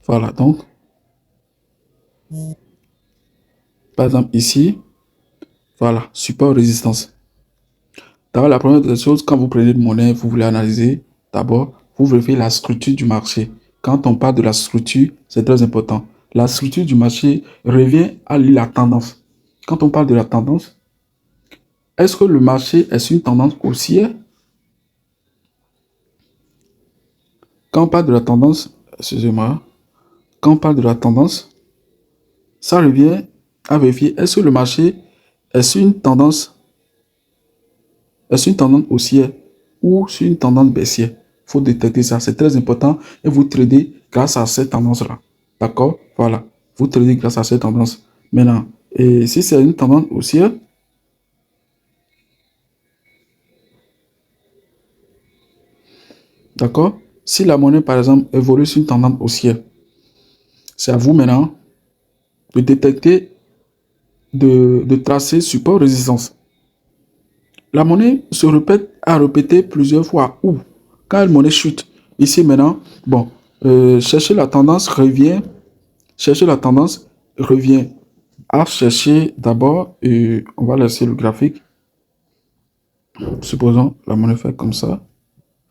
Voilà, donc, par exemple, ici, voilà, support résistance. D'abord, la première des choses, quand vous prenez une monnaie, vous voulez analyser, d'abord, vous vérifiez la structure du marché. Quand on parle de la structure, c'est très important. La structure du marché revient à la tendance. Quand on parle de la tendance, est-ce que le marché est sur une tendance haussière? Quand on parle de la tendance, excusez-moi, quand on parle de la tendance, ça revient à vérifier est-ce que le marché est sur une tendance, haussière ou sur une tendance baissière. Il faut détecter ça, c'est très important et vous tradez grâce à cette tendance-là. D'accord? Voilà. Vous tradez grâce à cette tendance. Maintenant, et si c'est une tendance haussière, d'accord? Si la monnaie, par exemple, évolue sur une tendance haussière, c'est à vous maintenant de détecter, de tracer support résistance. La monnaie se répète à répéter plusieurs fois. Ou quand une monnaie chute, ici maintenant, bon, chercher la tendance revient à chercher d'abord, on va laisser le graphique. Supposons la monnaie fait comme ça,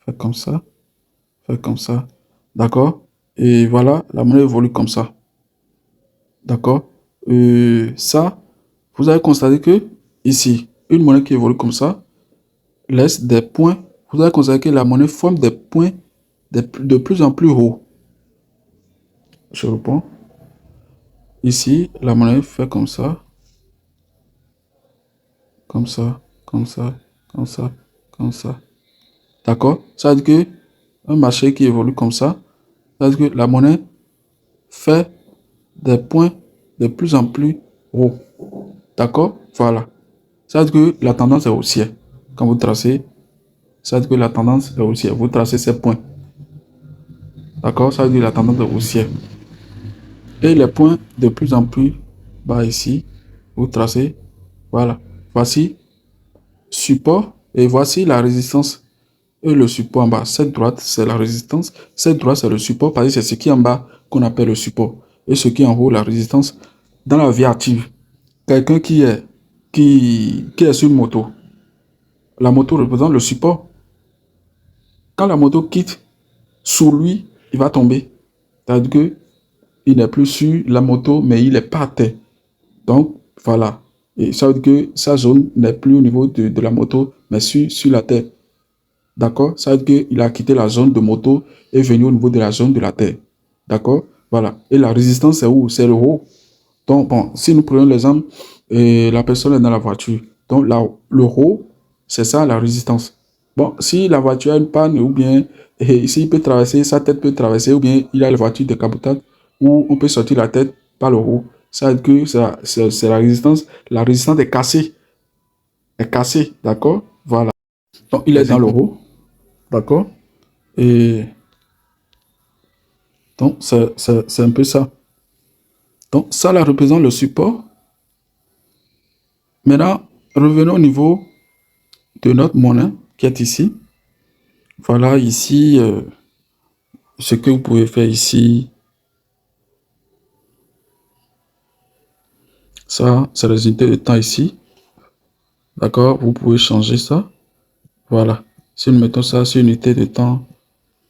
fait comme ça, fait comme ça. D'accord? Et voilà, la monnaie évolue comme ça. D'accord? Ça, vous allez constater que ici, une monnaie qui évolue comme ça laisse des points. Vous allez constater que la monnaie forme des points de plus en plus hauts. Je reprends. Ici, la monnaie fait comme ça, comme ça, comme ça, comme ça, comme ça. D'accord? Ça veut dire que un marché qui évolue comme ça veut dire que la monnaie fait des points de plus en plus hauts. D'accord? Voilà. Ça veut dire que la tendance est haussière. Quand vous tracez, ça veut dire que la tendance est haussière. Vous tracez ces points. D'accord? Ça veut dire que la tendance est haussière. Et les points de plus en plus bas ici, vous tracez. Voilà. Voici support et voici la résistance. Et le support en bas, cette droite, c'est la résistance. Cette droite, c'est le support, parce que c'est ce qui est en bas qu'on appelle le support. Et ce qui est en haut, la résistance. Dans la vie active, quelqu'un qui est sur une moto, la moto représente le support. Quand la moto quitte, sous lui, il va tomber. C'est-à-dire que il n'est plus sur la moto, mais il est par terre. Donc, voilà. Et ça veut dire que sa zone n'est plus au niveau de la moto, mais sur la terre. D'accord? Ça veut dire qu'il a quitté la zone de moto et est venu au niveau de la zone de la terre. D'accord? Voilà. Et la résistance, c'est où? C'est le haut. Donc, bon, si nous prenons l'exemple, la personne est dans la voiture. Donc, là, le haut, c'est ça la résistance. Bon, si la voiture a une panne, ou bien, s'il peut traverser, sa tête peut traverser, ou bien il a la voiture décapotable, où on peut sortir la tête par le haut. Ça veut dire que c'est la résistance. La résistance est cassée. Est cassée, d'accord? Voilà. Donc, il est dans le haut, d'accord? Et donc, c'est un peu ça. Donc, ça, là, représente le support. Maintenant, revenons au niveau de notre monnaie qui est ici. Voilà, ici, ce que vous pouvez faire ici, ça, c'est les unités de temps ici. D'accord? Vous pouvez changer ça. Voilà. Si nous mettons ça sur une unité de temps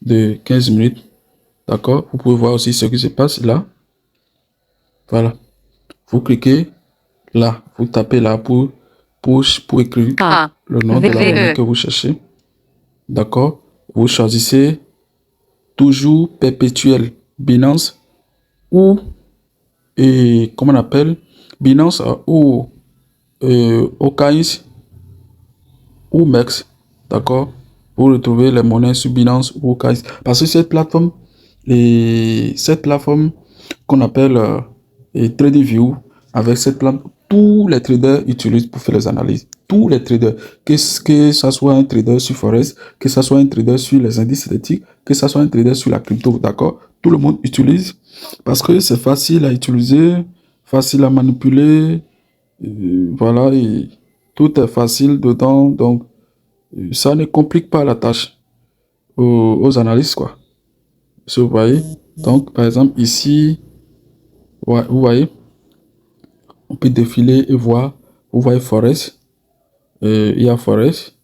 de 15 minutes, d'accord? Vous pouvez voir aussi ce qui se passe là. Voilà. Vous cliquez là. Vous tapez là pour écrire A. le nom de la monnaie que vous cherchez. D'accord? Vous choisissez toujours perpétuel Binance ou, et comment on appelle, Binance ou OKX ou MEX. D'accord? Vous retrouvez les monnaies sur Binance ou OKX. Parce que cette plateforme qu'on appelle TradingView, avec cette plateforme, tous les traders utilisent pour faire les analyses. Tous les traders, que ce soit un trader sur Forex, que ce soit un trader sur les indices synthétiques, que ce soit un trader sur la crypto, d'accord? Tout le monde utilise parce que c'est facile à utiliser, facile à manipuler, voilà, et tout est facile dedans, donc ça ne complique pas la tâche aux analystes, quoi. Si vous voyez, donc par exemple ici, ouais, vous voyez, on peut défiler et voir, vous voyez Forex, il y a Forex,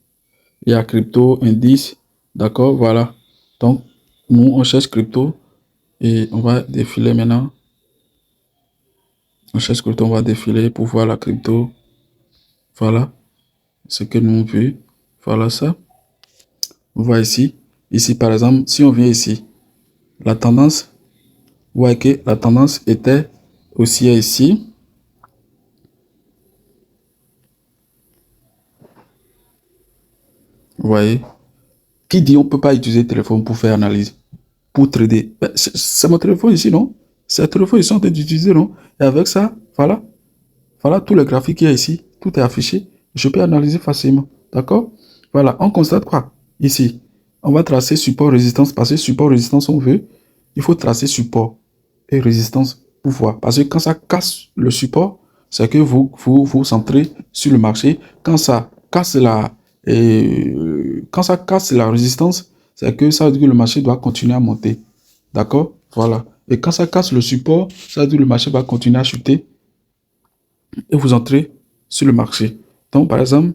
il y a crypto, indice, d'accord, voilà. Donc, nous, on cherche crypto et on va défiler maintenant. On cherche crypto, on va défiler pour voir la crypto. Voilà ce que nous avons vu. Voilà ça. Vous voyez ici. Ici, par exemple, si on vient ici, la tendance, vous voyez que la tendance était aussi ici. Vous voyez. Qui dit on ne peut pas utiliser le téléphone pour faire analyse, pour trader? Ben, c'est mon téléphone ici, non? C'est le téléphone ici en train d'utiliser, non? Et avec ça, voilà. Voilà tous les graphiques qu'il y a ici. Tout est affiché. Je peux analyser facilement. D'accord? Voilà. On constate quoi? Ici. On va tracer support résistance. Parce que support résistance, on veut. Il faut tracer support et résistance pour voir. Parce que quand ça casse le support, c'est que vous centrez sur le marché. Quand ça casse quand ça casse la résistance, c'est que ça veut dire que le marché doit continuer à monter. D'accord? Voilà. Et quand ça casse le support, ça veut dire que le marché va continuer à chuter et vous entrez sur le marché. Donc, par exemple,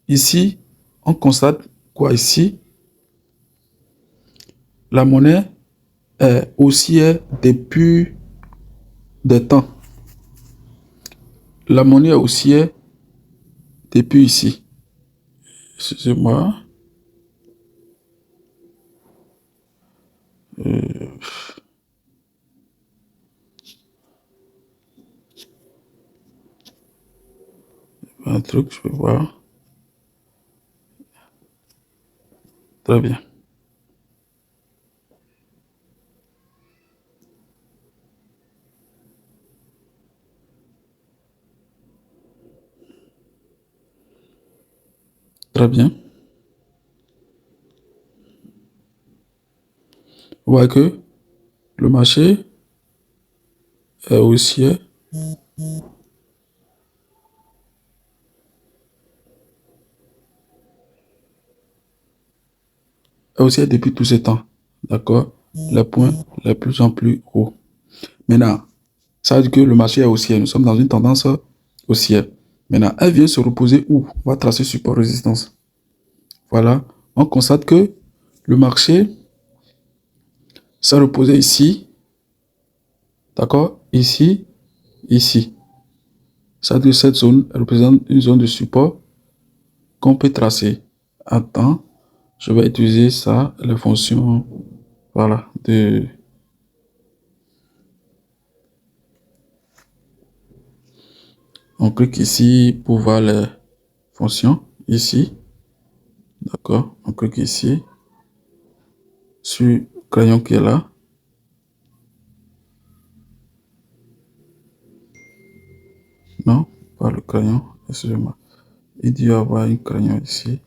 ici, on constate quoi ici? La monnaie est haussière depuis des temps. La monnaie est haussière depuis ici. Excusez-moi. Un truc, je vais voir. Très bien. Très bien. Vous voyez que le marché est haussier. Est haussier depuis tout ce temps. D'accord? Les points les plus en plus hauts. Maintenant, ça veut dire que le marché est haussier. Nous sommes dans une tendance haussière. Maintenant, elle vient se reposer où? On va tracer support résistance. Voilà. On constate que le marché s'est reposé ici. D'accord? Ici. Ici. Ça veut dire que cette zone représente une zone de support qu'on peut tracer. Attends, je vais utiliser ça, les fonctions, voilà, on clique ici pour voir les fonctions, ici, d'accord, on clique ici, sur le crayon qui est là. Non, pas le crayon, excusez-moi. Il doit y avoir un crayon ici.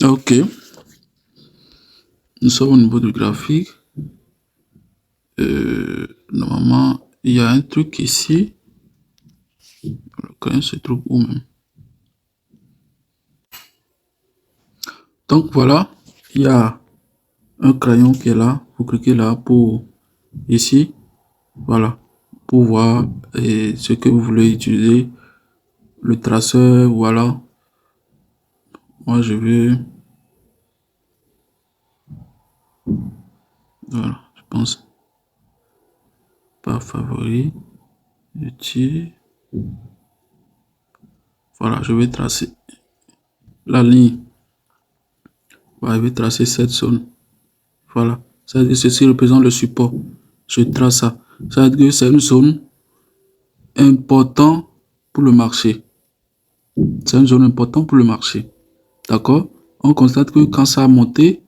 Ok, nous sommes au niveau du graphique. Normalement, il y a un truc ici. Le crayon se trouve où même? Donc voilà, il y a un crayon qui est là. Vous cliquez là pour ici, voilà, pour voir ce que vous voulez utiliser. Le traceur, voilà. Moi je vais, voilà, je pense pas favori. Utile. Voilà, je vais tracer la ligne. Voilà, je vais tracer cette zone. Voilà, ça veut dire que ceci représente le support. Je trace ça. Ça veut dire que c'est une zone importante pour le marché. C'est une zone importante pour le marché. D'accord? On constate que quand ça a monté,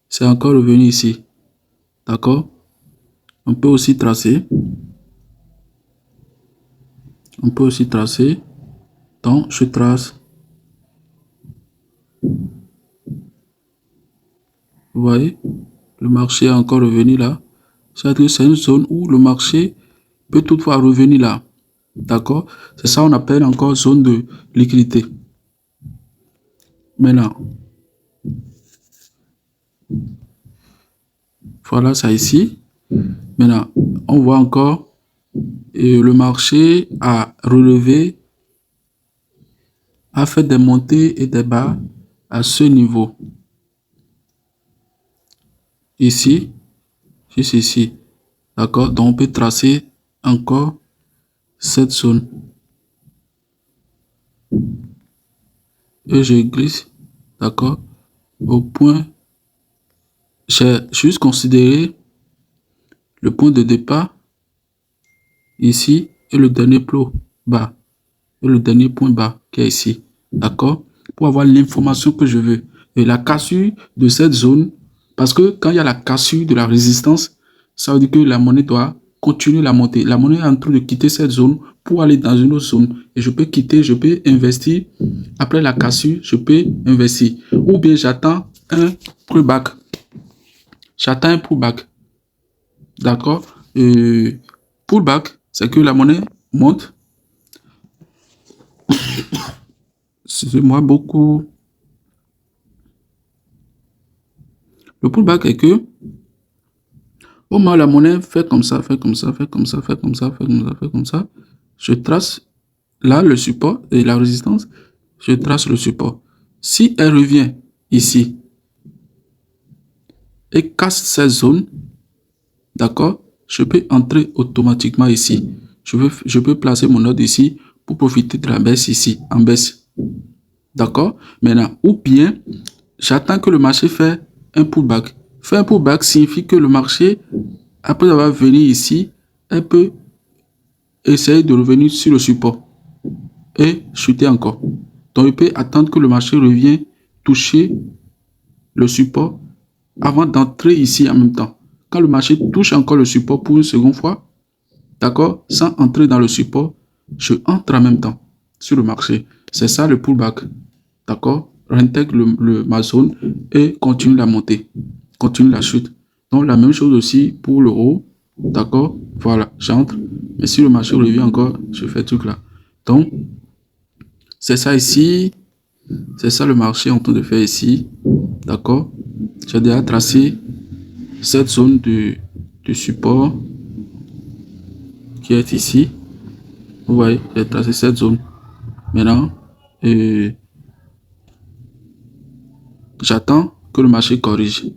c'est encore revenu ici. D'accord? On peut aussi tracer. On peut aussi tracer. Donc, je trace. Vous voyez? Le marché est encore revenu là. C'est-à-dire que c'est une zone où le marché peut toutefois revenir là. D'accord? C'est ça qu'on appelle encore zone de liquidité. Maintenant, voilà ça ici. Maintenant, on voit encore le marché a relevé, a fait des montées et des bas à ce niveau. Ici, juste ici. D'accord? Donc, on peut tracer encore cette zone. Et je glisse, d'accord, au point. J'ai juste considéré le point de départ ici et le dernier plot bas et le dernier point bas qui est ici, d'accord, pour avoir l'information que je veux et la cassure de cette zone, parce que quand il y a la cassure de la résistance, ça veut dire que la monnaie doit continuer la montée. La monnaie est en train de quitter cette zone pour aller dans une autre zone et je peux quitter, je peux investir. Après la cassure, je peux investir ou bien j'attends un pullback. J'attends un pullback. D'accord? Pullback, c'est que la monnaie monte. Excusez-moi beaucoup. Le pullback est que au moins la monnaie fait comme ça, fait comme ça, fait comme ça, fait comme ça, fait comme ça, fait comme ça. Je trace là le support et la résistance. Je trace le support. Si elle revient ici et casse cette zone, d'accord, je peux entrer automatiquement ici. Je peux placer mon ordre ici pour profiter de la baisse ici, en baisse. D'accord? Maintenant, ou bien, j'attends que le marché fait un pullback. Faire un pullback signifie que le marché, après avoir venu ici, elle peut essayer de revenir sur le support et chuter encore. Donc, il peut attendre que le marché revienne toucher le support avant d'entrer ici en même temps. Quand le marché touche encore le support pour une seconde fois, d'accord, sans entrer dans le support, je entre en même temps sur le marché. C'est ça le pullback. D'accord? Réintègre ma zone et continue la montée. Continue la chute. Donc, la même chose aussi pour le haut. D'accord? Voilà, j'entre. Mais si le marché revient encore, je fais tout là. Donc, c'est ça ici. C'est ça le marché en train de faire ici. D'accord? J'ai déjà tracé cette zone du support qui est ici. Vous voyez, j'ai tracé cette zone. Maintenant, j'attends que le marché corrige.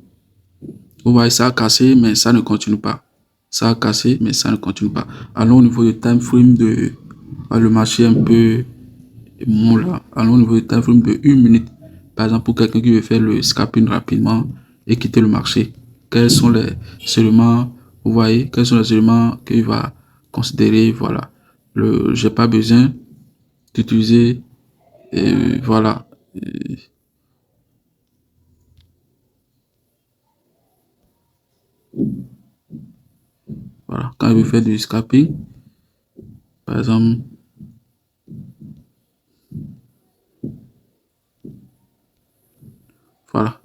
Vous voyez, ça a cassé, mais ça ne continue pas. Ça a cassé, mais ça ne continue pas. Allons au niveau du time frame de le marché un peu mou là. Allons au niveau du time frame de 1 minute. Par exemple, pour quelqu'un qui veut faire le scalping rapidement et quitter le marché. Quels sont les éléments, vous voyez, quels sont les éléments qu'il va considérer, voilà. J'ai pas besoin d'utiliser, voilà. Voilà, quand il veut faire du scalping, par exemple, voilà.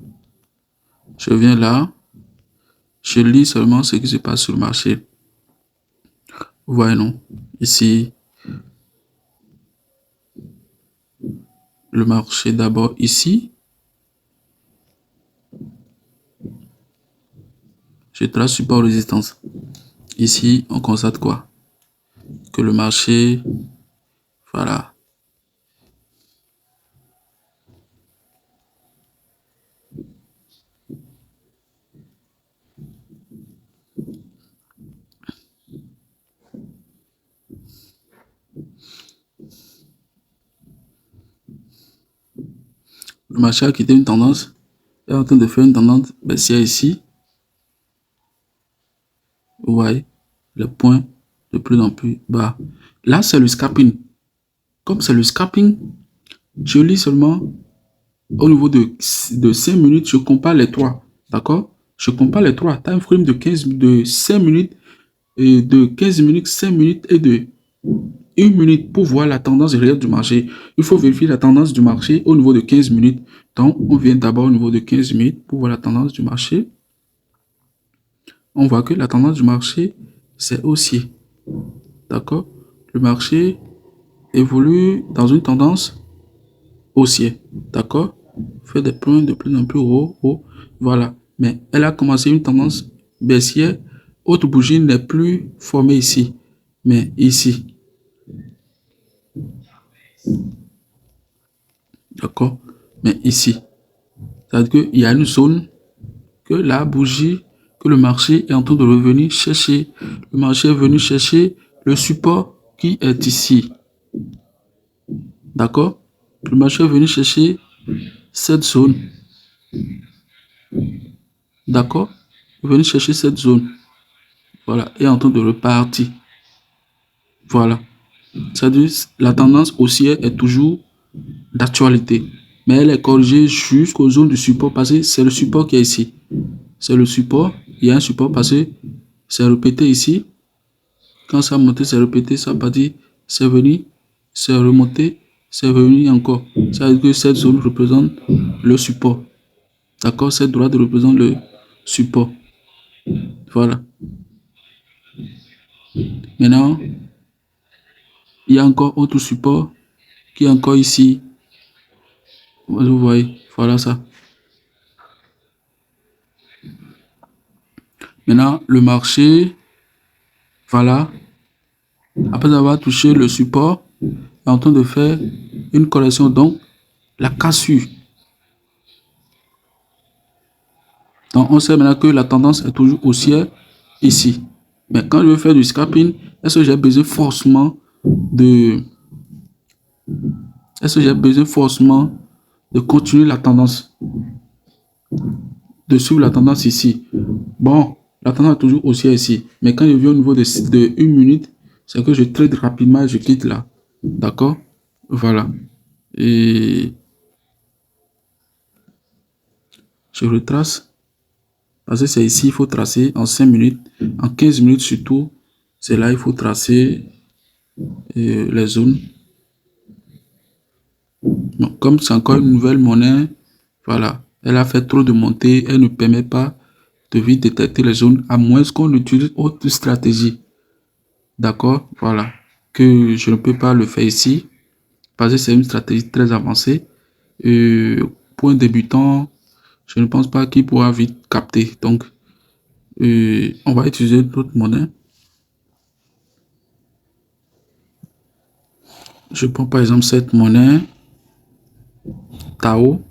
Je viens là, je lis seulement ce qui se passe sur le marché. Vous voyez, non? Ici, le marché d'abord ici. Je trace support résistance. Ici, on constate quoi? Que le marché, voilà. Le marché a quitté une tendance, est en train de faire une tendance baissière ici. Vous voyez, le point de plus en plus bas. Là, c'est le scalping. Comme c'est le scalping, je lis seulement au niveau de 5 minutes, je compare les trois. D'accord? Je compare les trois. Time frame de 5 minutes, et de 15 minutes, 5 minutes et de 1 minute pour voir la tendance réelle du marché. Il faut vérifier la tendance du marché au niveau de 15 minutes. Donc, on vient d'abord au niveau de 15 minutes pour voir la tendance du marché. On voit que la tendance du marché, c'est haussier. D'accord? Le marché évolue dans une tendance haussière. D'accord? Fait des points de plus en plus haut. Voilà. Mais elle a commencé une tendance baissière. Autre bougie n'est plus formée ici, mais ici. D'accord? Mais ici. C'est-à-dire qu'il y a une zone que la bougie, que le marché est en train de revenir chercher. Le marché est venu chercher le support qui est ici. D'accord? Le marché est venu chercher cette zone. D'accord? Il est venu chercher cette zone. Voilà. Et est en train de repartir. Voilà. C'est-à-dire la tendance haussière est toujours d'actualité. Mais elle est corrigée jusqu'aux zones du support parce que c'est le support qui est ici. C'est le support. Il y a un support parce que c'est répété ici. Quand ça a monté, c'est répété, ça va dire c'est venu, c'est remonté, c'est venu encore. Ça veut dire que cette zone représente le support. D'accord? Cette droite représente le support. Voilà. Maintenant, il y a encore autre support qui est encore ici. Vous voyez, voilà ça. Maintenant, le marché, voilà, après avoir touché le support, est en train de faire une correction, donc la cassure. Donc, on sait maintenant que la tendance est toujours haussière ici. Mais quand je veux faire du scalping, est-ce que j'ai besoin forcément de Est-ce que j'ai besoin forcément de continuer la tendance, de suivre la tendance ici? Bon, la tendance est toujours haussière ici. Mais quand je viens au niveau de 1 minute, c'est que je trade rapidement et je quitte là. D'accord? Voilà. Et je retrace. Parce que c'est ici, il faut tracer en 5 minutes. En 15 minutes surtout, c'est là il faut tracer les zones. Donc, comme c'est encore une nouvelle monnaie, voilà. Elle a fait trop de montées. Elle ne permet pas de vite détecter les zones, à moins qu'on utilise autre stratégie. D'accord? Voilà. Que je ne peux pas le faire ici. Parce que c'est une stratégie très avancée. Pour un débutant, je ne pense pas qu'il pourra vite capter. Donc, on va utiliser d'autres monnaies. Je prends par exemple cette monnaie, Tao.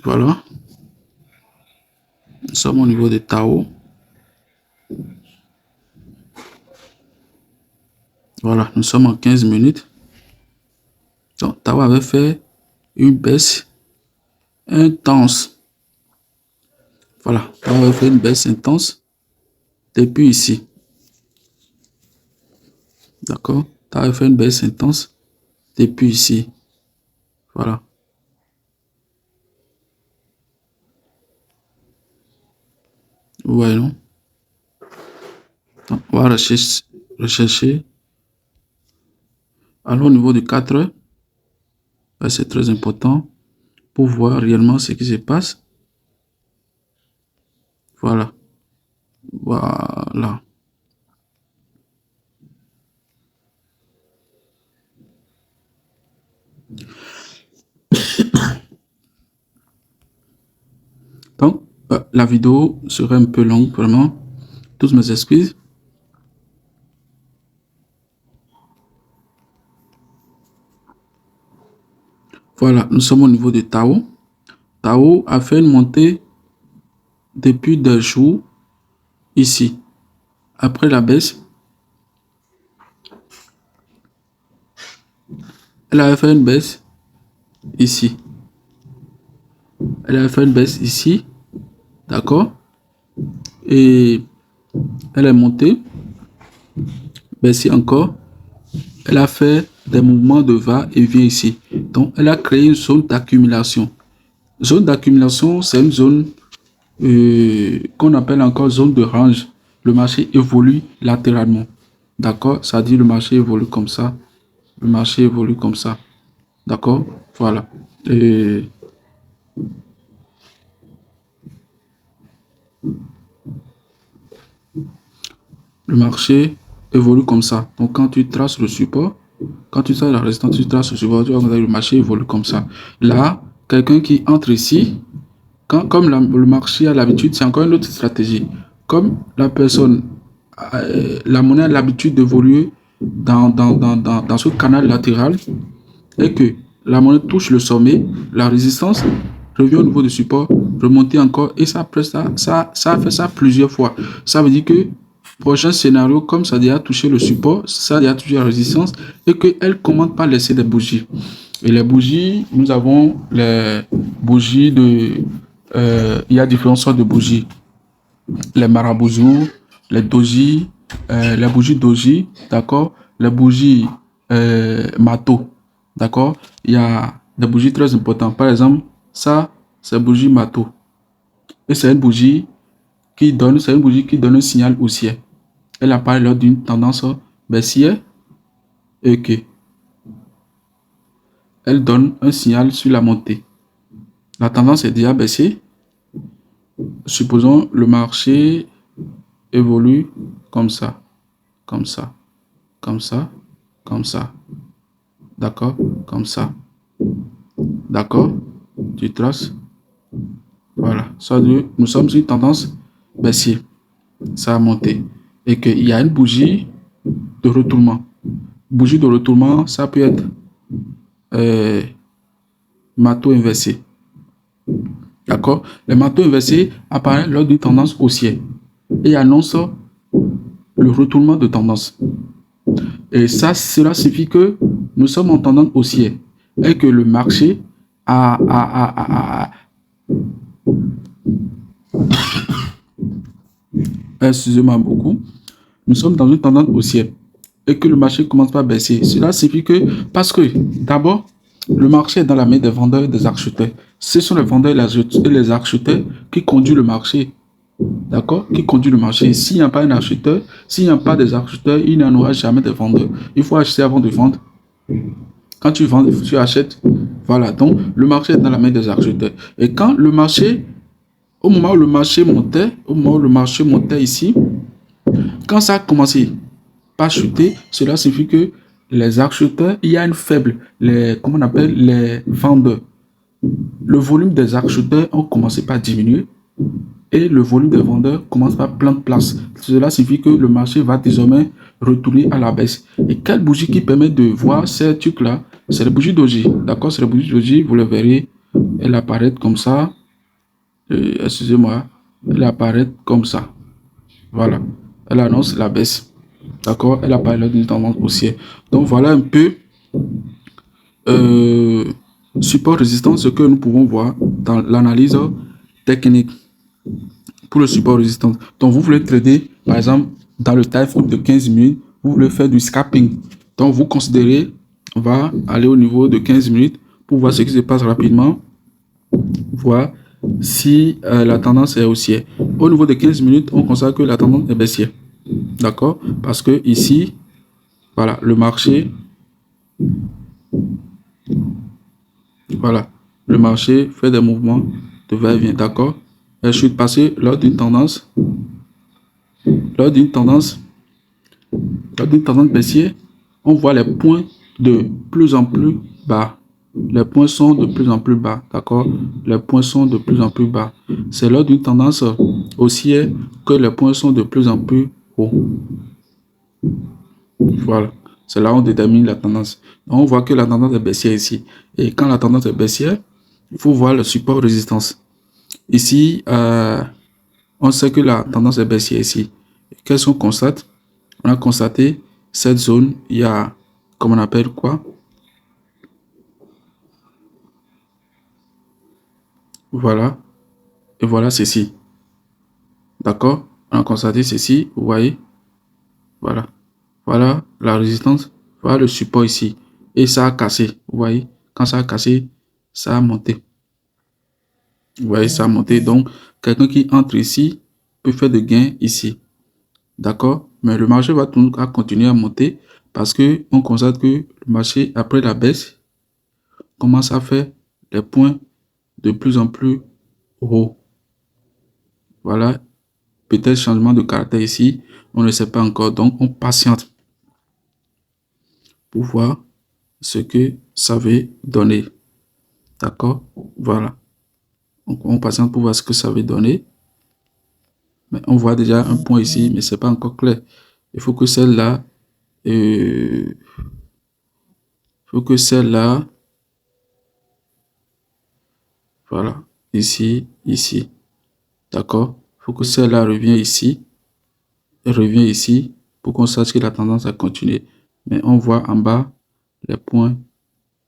Voilà. Nous sommes au niveau de Tao. Voilà, nous sommes en 15 minutes. Donc, Tao avait fait une baisse intense. Voilà, Tao avait fait une baisse intense depuis ici. D'accord? Tao avait fait une baisse intense depuis ici. Voilà. Ouais, non? Donc, on va rechercher. Alors, au niveau du 4 heures, c'est très important pour voir réellement ce qui se passe. Voilà. Voilà. Donc, la vidéo serait un peu longue, vraiment. Toutes mes excuses. Voilà, nous sommes au niveau de Tao. Tao a fait une montée depuis 2 jours ici. Après la baisse, elle avait fait une baisse ici. Elle avait fait une baisse ici. D'accord? Et elle est montée. Baissée encore. Elle a fait des mouvements de va-et-vient ici. Donc, elle a créé une zone d'accumulation. Zone d'accumulation, c'est une zone qu'on appelle encore zone de range. Le marché évolue latéralement. D'accord? Ça dit le marché évolue comme ça. Le marché évolue comme ça. D'accord? Voilà. Et le marché évolue comme ça. Donc, quand tu traces le support, quand tu traces la résistance, tu traces le support, tu vas voir que le marché évolue comme ça. Là, quelqu'un qui entre ici, comme le marché a l'habitude, c'est encore une autre stratégie. Comme la personne, la monnaie a l'habitude d'évoluer dans ce canal latéral et que la monnaie touche le sommet, la résistance revient au niveau du support, remonter encore et ça a fait ça plusieurs fois. Ça veut dire que prochain scénario, comme ça a déjà touché le support, ça a déjà touché la résistance et qu'elle ne commande pas laisser des bougies. Et les bougies, nous avons les bougies de... il y a différentes sortes de bougies. Les marabouzou, les doji, les bougies doji, d'accord? Les bougies mato, d'accord? Il y a des bougies très importantes. Par exemple, ça, c'est bougie mato. Et c'est une bougie qui donne un signal haussier. Elle apparaît lors d'une tendance baissière et que elle donne un signal sur la montée. La tendance est déjà baissée. Supposons le marché évolue comme ça, comme ça, comme ça, comme ça. D'accord? Comme ça. D'accord? Tu traces. Voilà. Ça, nous sommes sur une tendance baissière. Ça a monté. Et qu'il y a une bougie de retournement. Bougie de retournement, ça peut être marteau inversé. D'accord? Les marteaux inversés apparaissent lors d'une tendance haussière et annoncent le retournement de tendance. Et ça, cela signifie que nous sommes en tendance haussière et que le marché excusez-moi beaucoup, nous sommes dans une tendance haussière et que le marché commence à baisser. Cela signifie que, parce que d'abord, le marché est dans la main des vendeurs et des acheteurs. Ce sont les vendeurs et les acheteurs qui conduisent le marché. D'accord? Qui conduit le marché. S'il n'y a pas un acheteur, s'il n'y a pas des acheteurs, il n'y en aura jamais de vendeurs. Il faut acheter avant de vendre. Quand tu vends, tu achètes. Voilà. Donc, le marché est dans la main des acheteurs. Et quand le marché, au moment où le marché montait ici, quand ça a commencé par chuter, cela signifie que les acheteurs, il y a une faible, comment on appelle, les vendeurs. Le volume des acheteurs a commencé par diminuer et le volume des vendeurs commence par prendre place. Cela signifie que le marché va désormais retourner à la baisse. Et quelle bougie qui permet de voir ces trucs-là? C'est la bougie doji. D'accord? C'est la bougie doji, vous le verrez. Elle apparaît comme ça. Excusez-moi. Elle apparaît comme ça. Voilà. Elle annonce la baisse. D'accord? Elle apparaît d'une tendance haussière. Donc voilà un peu support résistance, ce que nous pouvons voir dans l'analyse technique pour le support résistance. Donc vous voulez trader, par exemple, dans le time frame de 15 minutes, vous voulez faire du scalping. Donc vous considérez, on va aller au niveau de 15 minutes pour voir ce qui se passe rapidement, voir si la tendance est haussière. Au niveau de 15 minutes, on constate que la tendance est baissière. D'accord? Parce que ici, voilà, le marché, voilà, le marché fait des mouvements de va-et-vient. D'accord? Je suis passé lors d'une tendance baissière, on voit les points de plus en plus bas. Les points sont de plus en plus bas, d'accord? Les points sont de plus en plus bas. C'est lors d'une tendance haussière que les points sont de plus en plus hauts. Voilà. C'est là où on détermine la tendance. On voit que la tendance est baissière ici. Et quand la tendance est baissière, il faut voir le support résistance. Ici, on sait que la tendance est baissière ici. Qu'est-ce qu'on constate? On a constaté cette zone, il y a, comme on appelle quoi? Voilà. Et voilà ceci. D'accord? On a constaté ceci, vous voyez? Voilà. Voilà la résistance. Voilà le support ici. Et ça a cassé, vous voyez? Quand ça a cassé, ça a monté. Vous voyez, ça a monté. Donc, quelqu'un qui entre ici peut faire de gains ici. D'accord? Mais le marché va continuer à monter parce que on constate que le marché, après la baisse, commence à faire des points de plus en plus hauts. Voilà. Peut-être changement de caractère ici. On ne sait pas encore. Donc, on patiente pour voir ce que ça veut donner. D'accord? Voilà. Donc, on patiente pour voir ce que ça veut donner. Mais on voit déjà un point ici, mais c'est pas encore clair. Il faut que celle-là, voilà, ici, ici, d'accord. Il faut que celle-là revienne ici, et revient ici, pour qu'on sache que la tendance a continué. Mais on voit en bas les points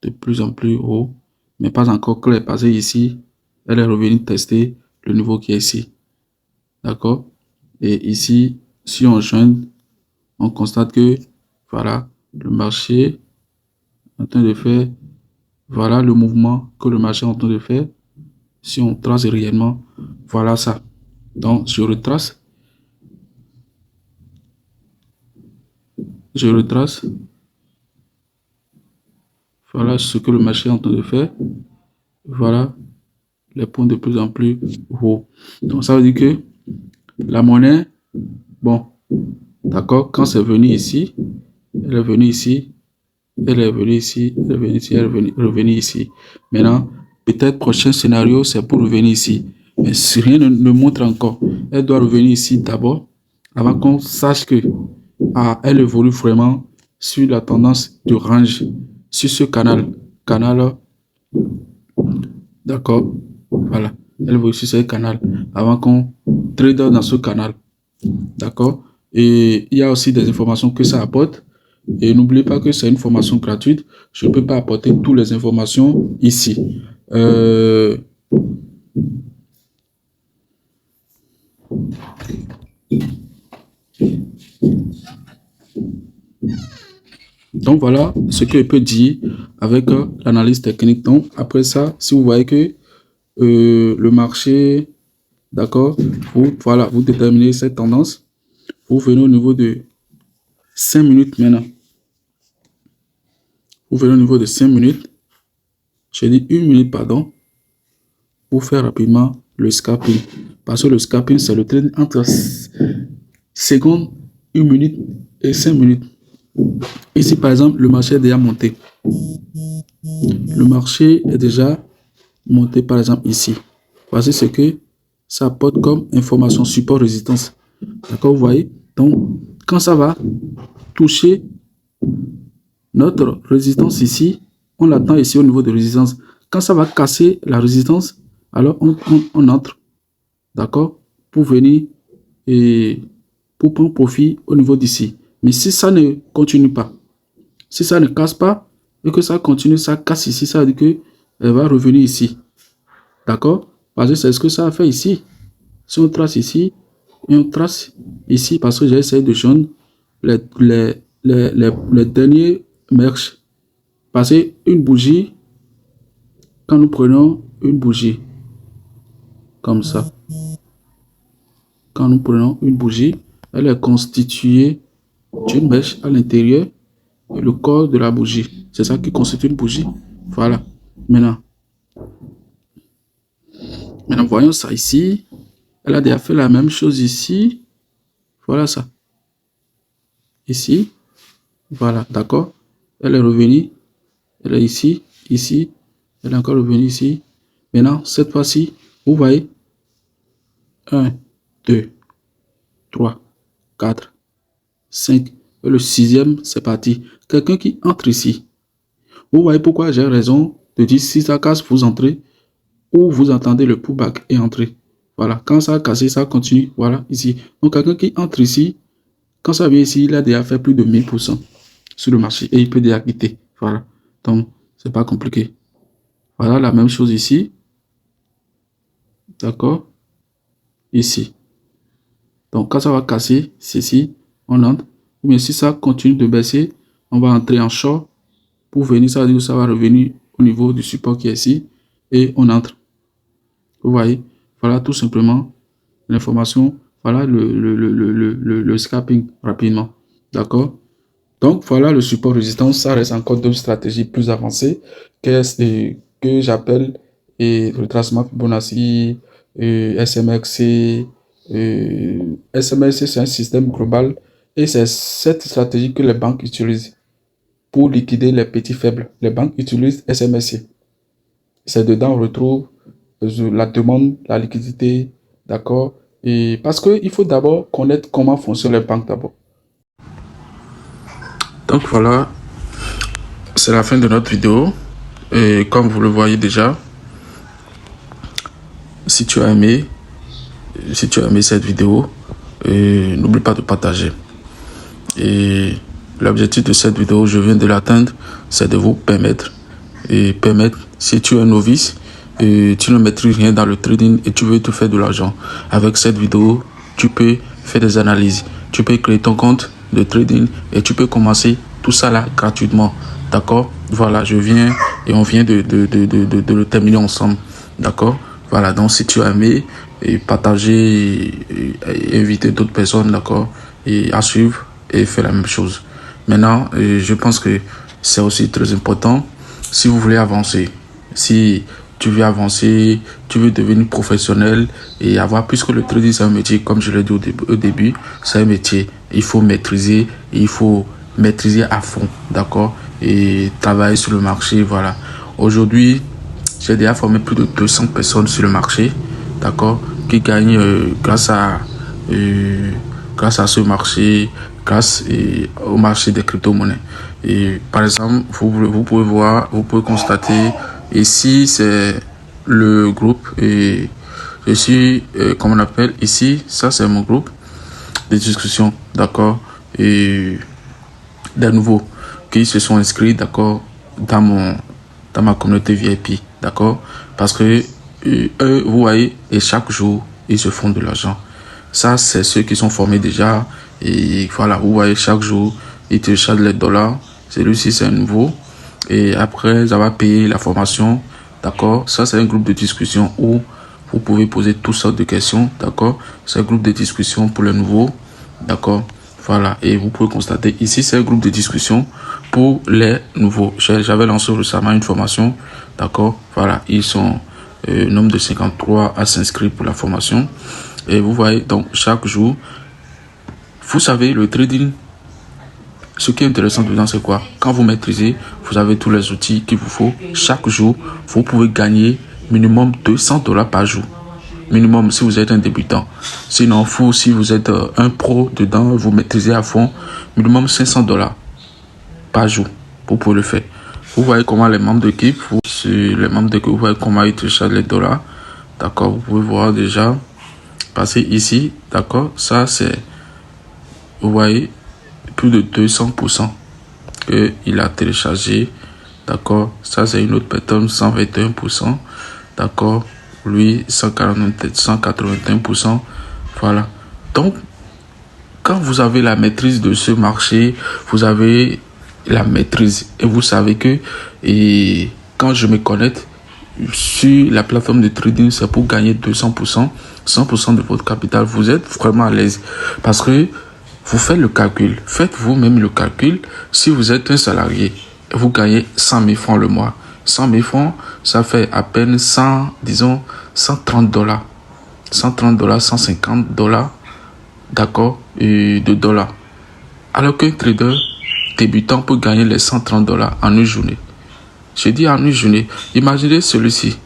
de plus en plus haut, mais pas encore clair, parce que ici, elle est revenue tester le niveau qui est ici, d'accord. Et ici, si on joint, on constate que, voilà, le marché est en train de faire, voilà le mouvement que le marché est en train de faire. Si on trace réellement, voilà ça. Donc, je retrace. Voilà ce que le marché est en train de faire. Voilà les points de plus en plus hauts. Donc, ça veut dire que la monnaie, bon, d'accord, quand c'est venu ici, elle est venue ici, elle est venue ici, elle est venue ici, elle est revenue ici. Maintenant, peut-être prochain scénario, c'est pour revenir ici. Mais si rien ne montre encore, elle doit revenir ici d'abord, avant qu'on sache que elle évolue vraiment sur la tendance de range, sur ce canal D'accord. Voilà. Elle évolue sur ce canal avant qu'on trade dans ce canal. D'accord. Et il y a aussi des informations que ça apporte. Et n'oubliez pas que c'est une formation gratuite. Je ne peux pas apporter toutes les informations ici. Donc voilà ce que je peux dire avec l'analyse technique. Donc après ça, si vous voyez que le marché, d'accord, voilà, vous déterminez cette tendance, vous venez au niveau de 5 minutes maintenant. Vous venez au niveau de 5 minutes. J'ai dit 1 minute, pardon, pour faire rapidement le scalping. Parce que le scalping, c'est le trade entre secondes, 1 minute et 5 minutes. Ici, par exemple, le marché est déjà monté. Le marché est déjà monté, par exemple, ici. Voici ce que ça apporte comme information support résistance. D'accord, vous voyez? Donc, quand ça va toucher notre résistance ici, on l'attend ici au niveau de résistance. Quand ça va casser la résistance, alors on entre, d'accord, pour venir et pour prendre profit au niveau d'ici. Mais si ça ne continue pas, si ça ne casse pas, et que ça continue, ça casse ici, ça veut dire qu'elle va revenir ici. D'accord? Parce que c'est ce que ça a fait ici. Si on trace ici, et on trace ici, parce que j'ai essayé de joindre les derniers merges. Parce qu'une bougie, quand nous prenons une bougie, comme ça, quand nous prenons une bougie, elle est constituée d'une mèche à l'intérieur et le corps de la bougie. C'est ça qui constitue une bougie. Voilà. Maintenant, voyons ça ici. Elle a déjà fait la même chose ici. Voilà ça. Ici. Voilà, d'accord. Elle est revenue. Elle est ici, ici. Elle est encore revenue ici. Maintenant, cette fois-ci, vous voyez. 1, 2, 3, 4, 5. Et le sixième, c'est parti. Quelqu'un qui entre ici. Vous voyez pourquoi j'ai raison de dire si ça casse, vous entrez. Ou vous entendez le pullback et entrez. Voilà. Quand ça a cassé, ça continue. Voilà, ici. Donc, quelqu'un qui entre ici, quand ça vient ici, il a déjà fait plus de 1000% sur le marché. Et il peut déjà quitter. Voilà. Donc, c'est pas compliqué. Voilà, la même chose ici. D'accord. Ici. Donc, quand ça va casser, c'est ici, on entre. Mais si ça continue de baisser, on va entrer en short pour venir, ça veut dire que ça va revenir au niveau du support qui est ici et on entre. Vous voyez, voilà tout simplement l'information, voilà le scalping rapidement. D'accord? Donc, voilà le support résistance. Ça reste encore deux stratégies plus avancées que j'appelle retracement Fibonacci, SMXC. SMXC, c'est un système global et c'est cette stratégie que les banques utilisent pour liquider les petits faibles. Les banques utilisent SMSC. C'est dedans on retrouve la demande, la liquidité, d'accord? Et parce qu'il faut d'abord connaître comment fonctionnent les banques d'abord. Donc voilà, c'est la fin de notre vidéo. Et comme vous le voyez déjà, si tu as aimé cette vidéo, n'oublie pas de partager. Et l'objectif de cette vidéo, je viens de l'atteindre, c'est de vous permettre, si tu es un novice, et tu ne maîtrises rien dans le trading et tu veux te faire de l'argent. Avec cette vidéo, tu peux faire des analyses, tu peux créer ton compte de trading et tu peux commencer tout ça là gratuitement. D'accord? Voilà, je viens et on vient de le terminer ensemble. D'accord? Voilà, donc si tu as aimé, et partager, et inviter d'autres personnes, d'accord? Et à suivre et faire la même chose. Maintenant, je pense que c'est aussi très important si vous voulez avancer. Si tu veux avancer, tu veux devenir professionnel et avoir, puisque le trading c'est un métier, comme je l'ai dit au début, c'est un métier. Il faut maîtriser à fond, d'accord? Et travailler sur le marché, voilà. Aujourd'hui, j'ai déjà formé plus de 200 personnes sur le marché, d'accord? Qui gagnent grâce à ce marché, grâce au marché des crypto-monnaies. Et par exemple, vous pouvez constater Ici, c'est le groupe et je suis, comme on appelle ici, ça c'est mon groupe de discussion, d'accord, et des nouveaux qui se sont inscrits, d'accord, dans ma communauté VIP, d'accord, parce que eux, vous voyez, et chaque jour, ils se font de l'argent. Ça, c'est ceux qui sont formés déjà, et voilà, vous voyez, chaque jour, ils téléchargent les dollars. Celui-ci, c'est un nouveau, et après, ça va payer la formation, d'accord. Ça, c'est un groupe de discussion où vous pouvez poser toutes sortes de questions, d'accord. C'est un groupe de discussion pour les nouveaux, d'accord. Voilà, et vous pouvez constater ici, c'est un groupe de discussion pour les nouveaux. J'avais lancé récemment une formation, d'accord. Voilà, ils sont nombre de 53 à s'inscrire pour la formation. Et vous voyez, donc chaque jour, vous savez, le trading, ce qui est intéressant dedans, c'est quoi? Quand vous maîtrisez, vous avez tous les outils qu'il vous faut. Chaque jour, vous pouvez gagner minimum 200 dollars par jour. Minimum si vous êtes un débutant. Sinon, si vous êtes un pro dedans, vous maîtrisez à fond, minimum 500 dollars par jour. Vous pouvez le faire. Vous voyez comment les membres d'équipe, vous voyez comment ils téléchargent les dollars. D'accord, vous pouvez voir déjà. Passer ici, d'accord, ça c'est, vous voyez, plus de 200% qu'il a téléchargé. D'accord, ça c'est une autre personne, 121%. D'accord, lui 181%. Voilà. Donc, quand vous avez la maîtrise de ce marché, vous avez la maîtrise et vous savez que et quand je me connecte sur la plateforme de trading, c'est pour gagner 200%, 100% de votre capital. Vous êtes vraiment à l'aise parce que vous faites le calcul. Faites vous-même le calcul. Si vous êtes un salarié, vous gagnez 100 000 francs le mois. 100 000 francs, ça fait à peine 130 dollars. 130 dollars, 150 dollars, d'accord, et de dollars. Alors qu'un trader débutant peut gagner les 130 dollars en une journée. Je dis en une journée. Imaginez celui-ci.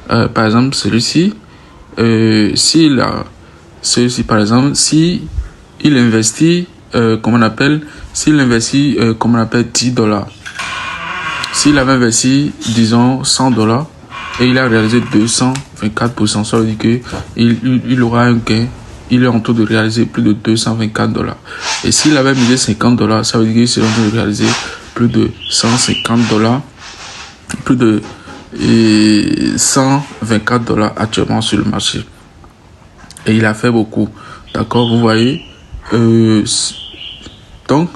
Par exemple, celui-ci, celui-ci, par exemple, si il investit, comment on appelle, s'il investit, comment on appelle, 10 dollars. S'il avait investi, disons, 100 dollars et il a réalisé 224%, ça veut dire qu'il aura un gain. Il est en train de réaliser plus de 224 dollars. Et s'il avait misé 50 dollars, ça veut dire qu'il serait en train de réaliser plus de 150 dollars, plus de 124 dollars actuellement sur le marché. Et il a fait beaucoup. D'accord, vous voyez. Donc,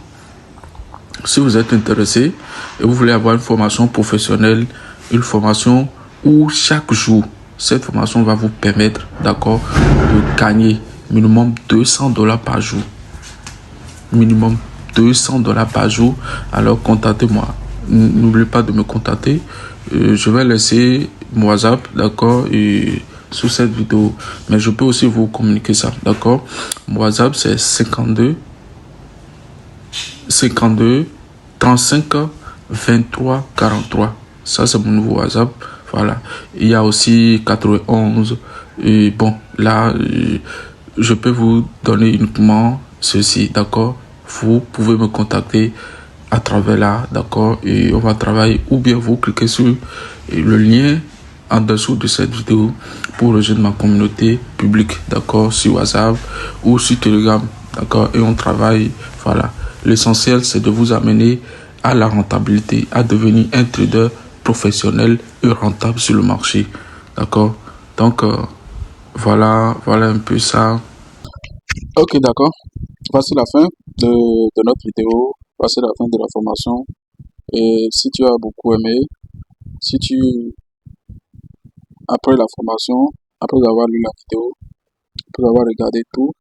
si vous êtes intéressé et vous voulez avoir une formation professionnelle, une formation où chaque jour, cette formation va vous permettre, d'accord, de gagner minimum 200 dollars par jour. Minimum 200 dollars par jour. Alors, contactez-moi. N'oubliez pas de me contacter. Je vais laisser mon WhatsApp, d'accord, et sous cette vidéo. Mais je peux aussi vous communiquer ça, d'accord. Mon WhatsApp, c'est 52 35 23 43. Ça, c'est mon nouveau WhatsApp. Voilà. Il y a aussi 91. Et bon, là, je peux vous donner uniquement ceci, d'accord. Vous pouvez me contacter à travers là, d'accord. Et on va travailler. Ou bien vous cliquez sur le lien en dessous de cette vidéo pour rejoindre ma communauté publique, d'accord, sur WhatsApp ou sur Telegram, d'accord. Et on travaille, voilà. L'essentiel, c'est de vous amener à la rentabilité, à devenir un trader professionnel et rentable sur le marché. D'accord? Donc, voilà un peu ça. Ok, d'accord. Voici la fin de notre vidéo. Voici la fin de la formation. Et si tu as beaucoup aimé, si tu, après la formation, après avoir lu la vidéo, après avoir regardé tout,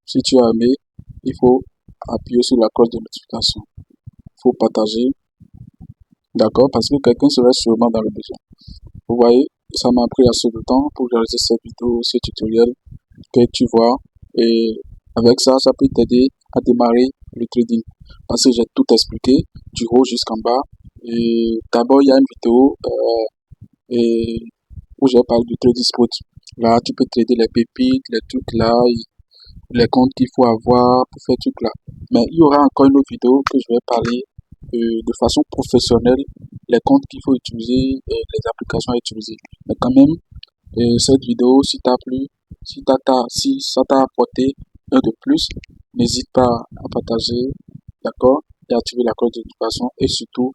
si tu as aimé, il faut appuyer sur la cloche de notification. Il faut partager, d'accord, parce que quelqu'un serait sûrement dans le besoin. Vous voyez, ça m'a pris assez de temps pour réaliser cette vidéo, ce tutoriel que tu vois. Et avec ça, ça peut t'aider à démarrer le trading. Parce que j'ai tout expliqué, du haut jusqu'en bas. Et d'abord, il y a une vidéo où j'ai parlé du trading spot. Là, tu peux trader les pépites, les trucs là, les comptes qu'il faut avoir pour faire tout là. Mais il y aura encore une autre vidéo que je vais parler de façon professionnelle les comptes qu'il faut utiliser et les applications à utiliser. Mais quand même, cette vidéo, si t'as plu, si ça t'a apporté un de plus, n'hésite pas à partager, d'accord, et activer la cloche de notification et surtout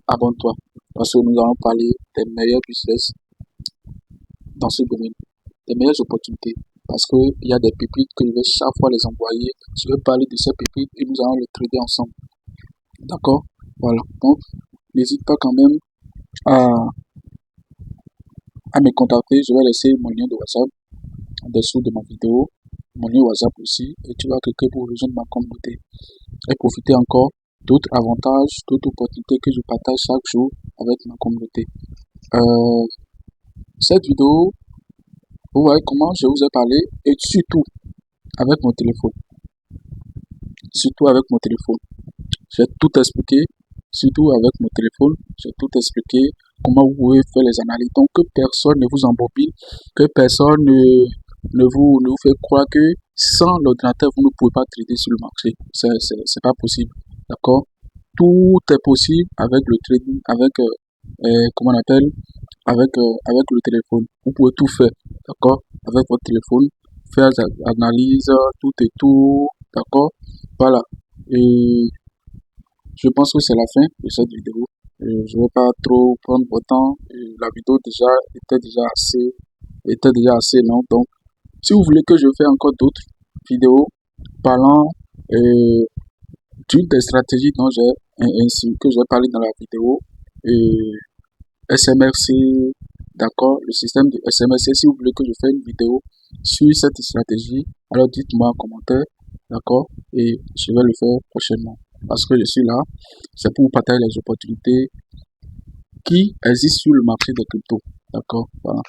abonne-toi parce que nous allons parler des meilleurs business dans ce domaine, des meilleures opportunités. Parce qu'il y a des pépites que je vais chaque fois les envoyer. Je vais parler de ces pépites et nous allons les trader ensemble. D'accord? Voilà. Donc, n'hésite pas quand même à, à me contacter. Je vais laisser mon lien de WhatsApp en dessous de ma vidéo. Mon lien WhatsApp aussi. Et tu vas cliquer pour rejoindre ma communauté. Et profiter encore d'autres avantages, d'autres opportunités que je partage chaque jour avec ma communauté. Cette vidéo, vous voyez comment je vous ai parlé et surtout avec mon téléphone. Surtout avec mon téléphone. J'ai tout expliqué, surtout avec mon téléphone. J'ai tout expliqué comment vous pouvez faire les analyses. Donc que personne ne vous embobine, que personne ne vous fait croire que sans l'ordinateur, vous ne pouvez pas trader sur le marché. C'est pas possible. D'accord? Tout est possible avec le trading, avec, comment on appelle, avec le téléphone. Vous pouvez tout faire. D'accord? Avec votre téléphone, faire des analyses, tout et tout. D'accord? Voilà. Et je pense que c'est la fin de cette vidéo. Je ne vais pas trop prendre votre temps. La vidéo était déjà assez longue. Donc, si vous voulez que je fasse encore d'autres vidéos parlant d'une des stratégies dont que j'ai parlé dans la vidéo, SMRC, d'accord, le système de SMRC, si vous voulez que je fasse une vidéo sur cette stratégie, alors dites-moi en commentaire, d'accord, et je vais le faire prochainement. Parce que je suis là, c'est pour vous partager les opportunités qui existent sur le marché des cryptos, d'accord, voilà.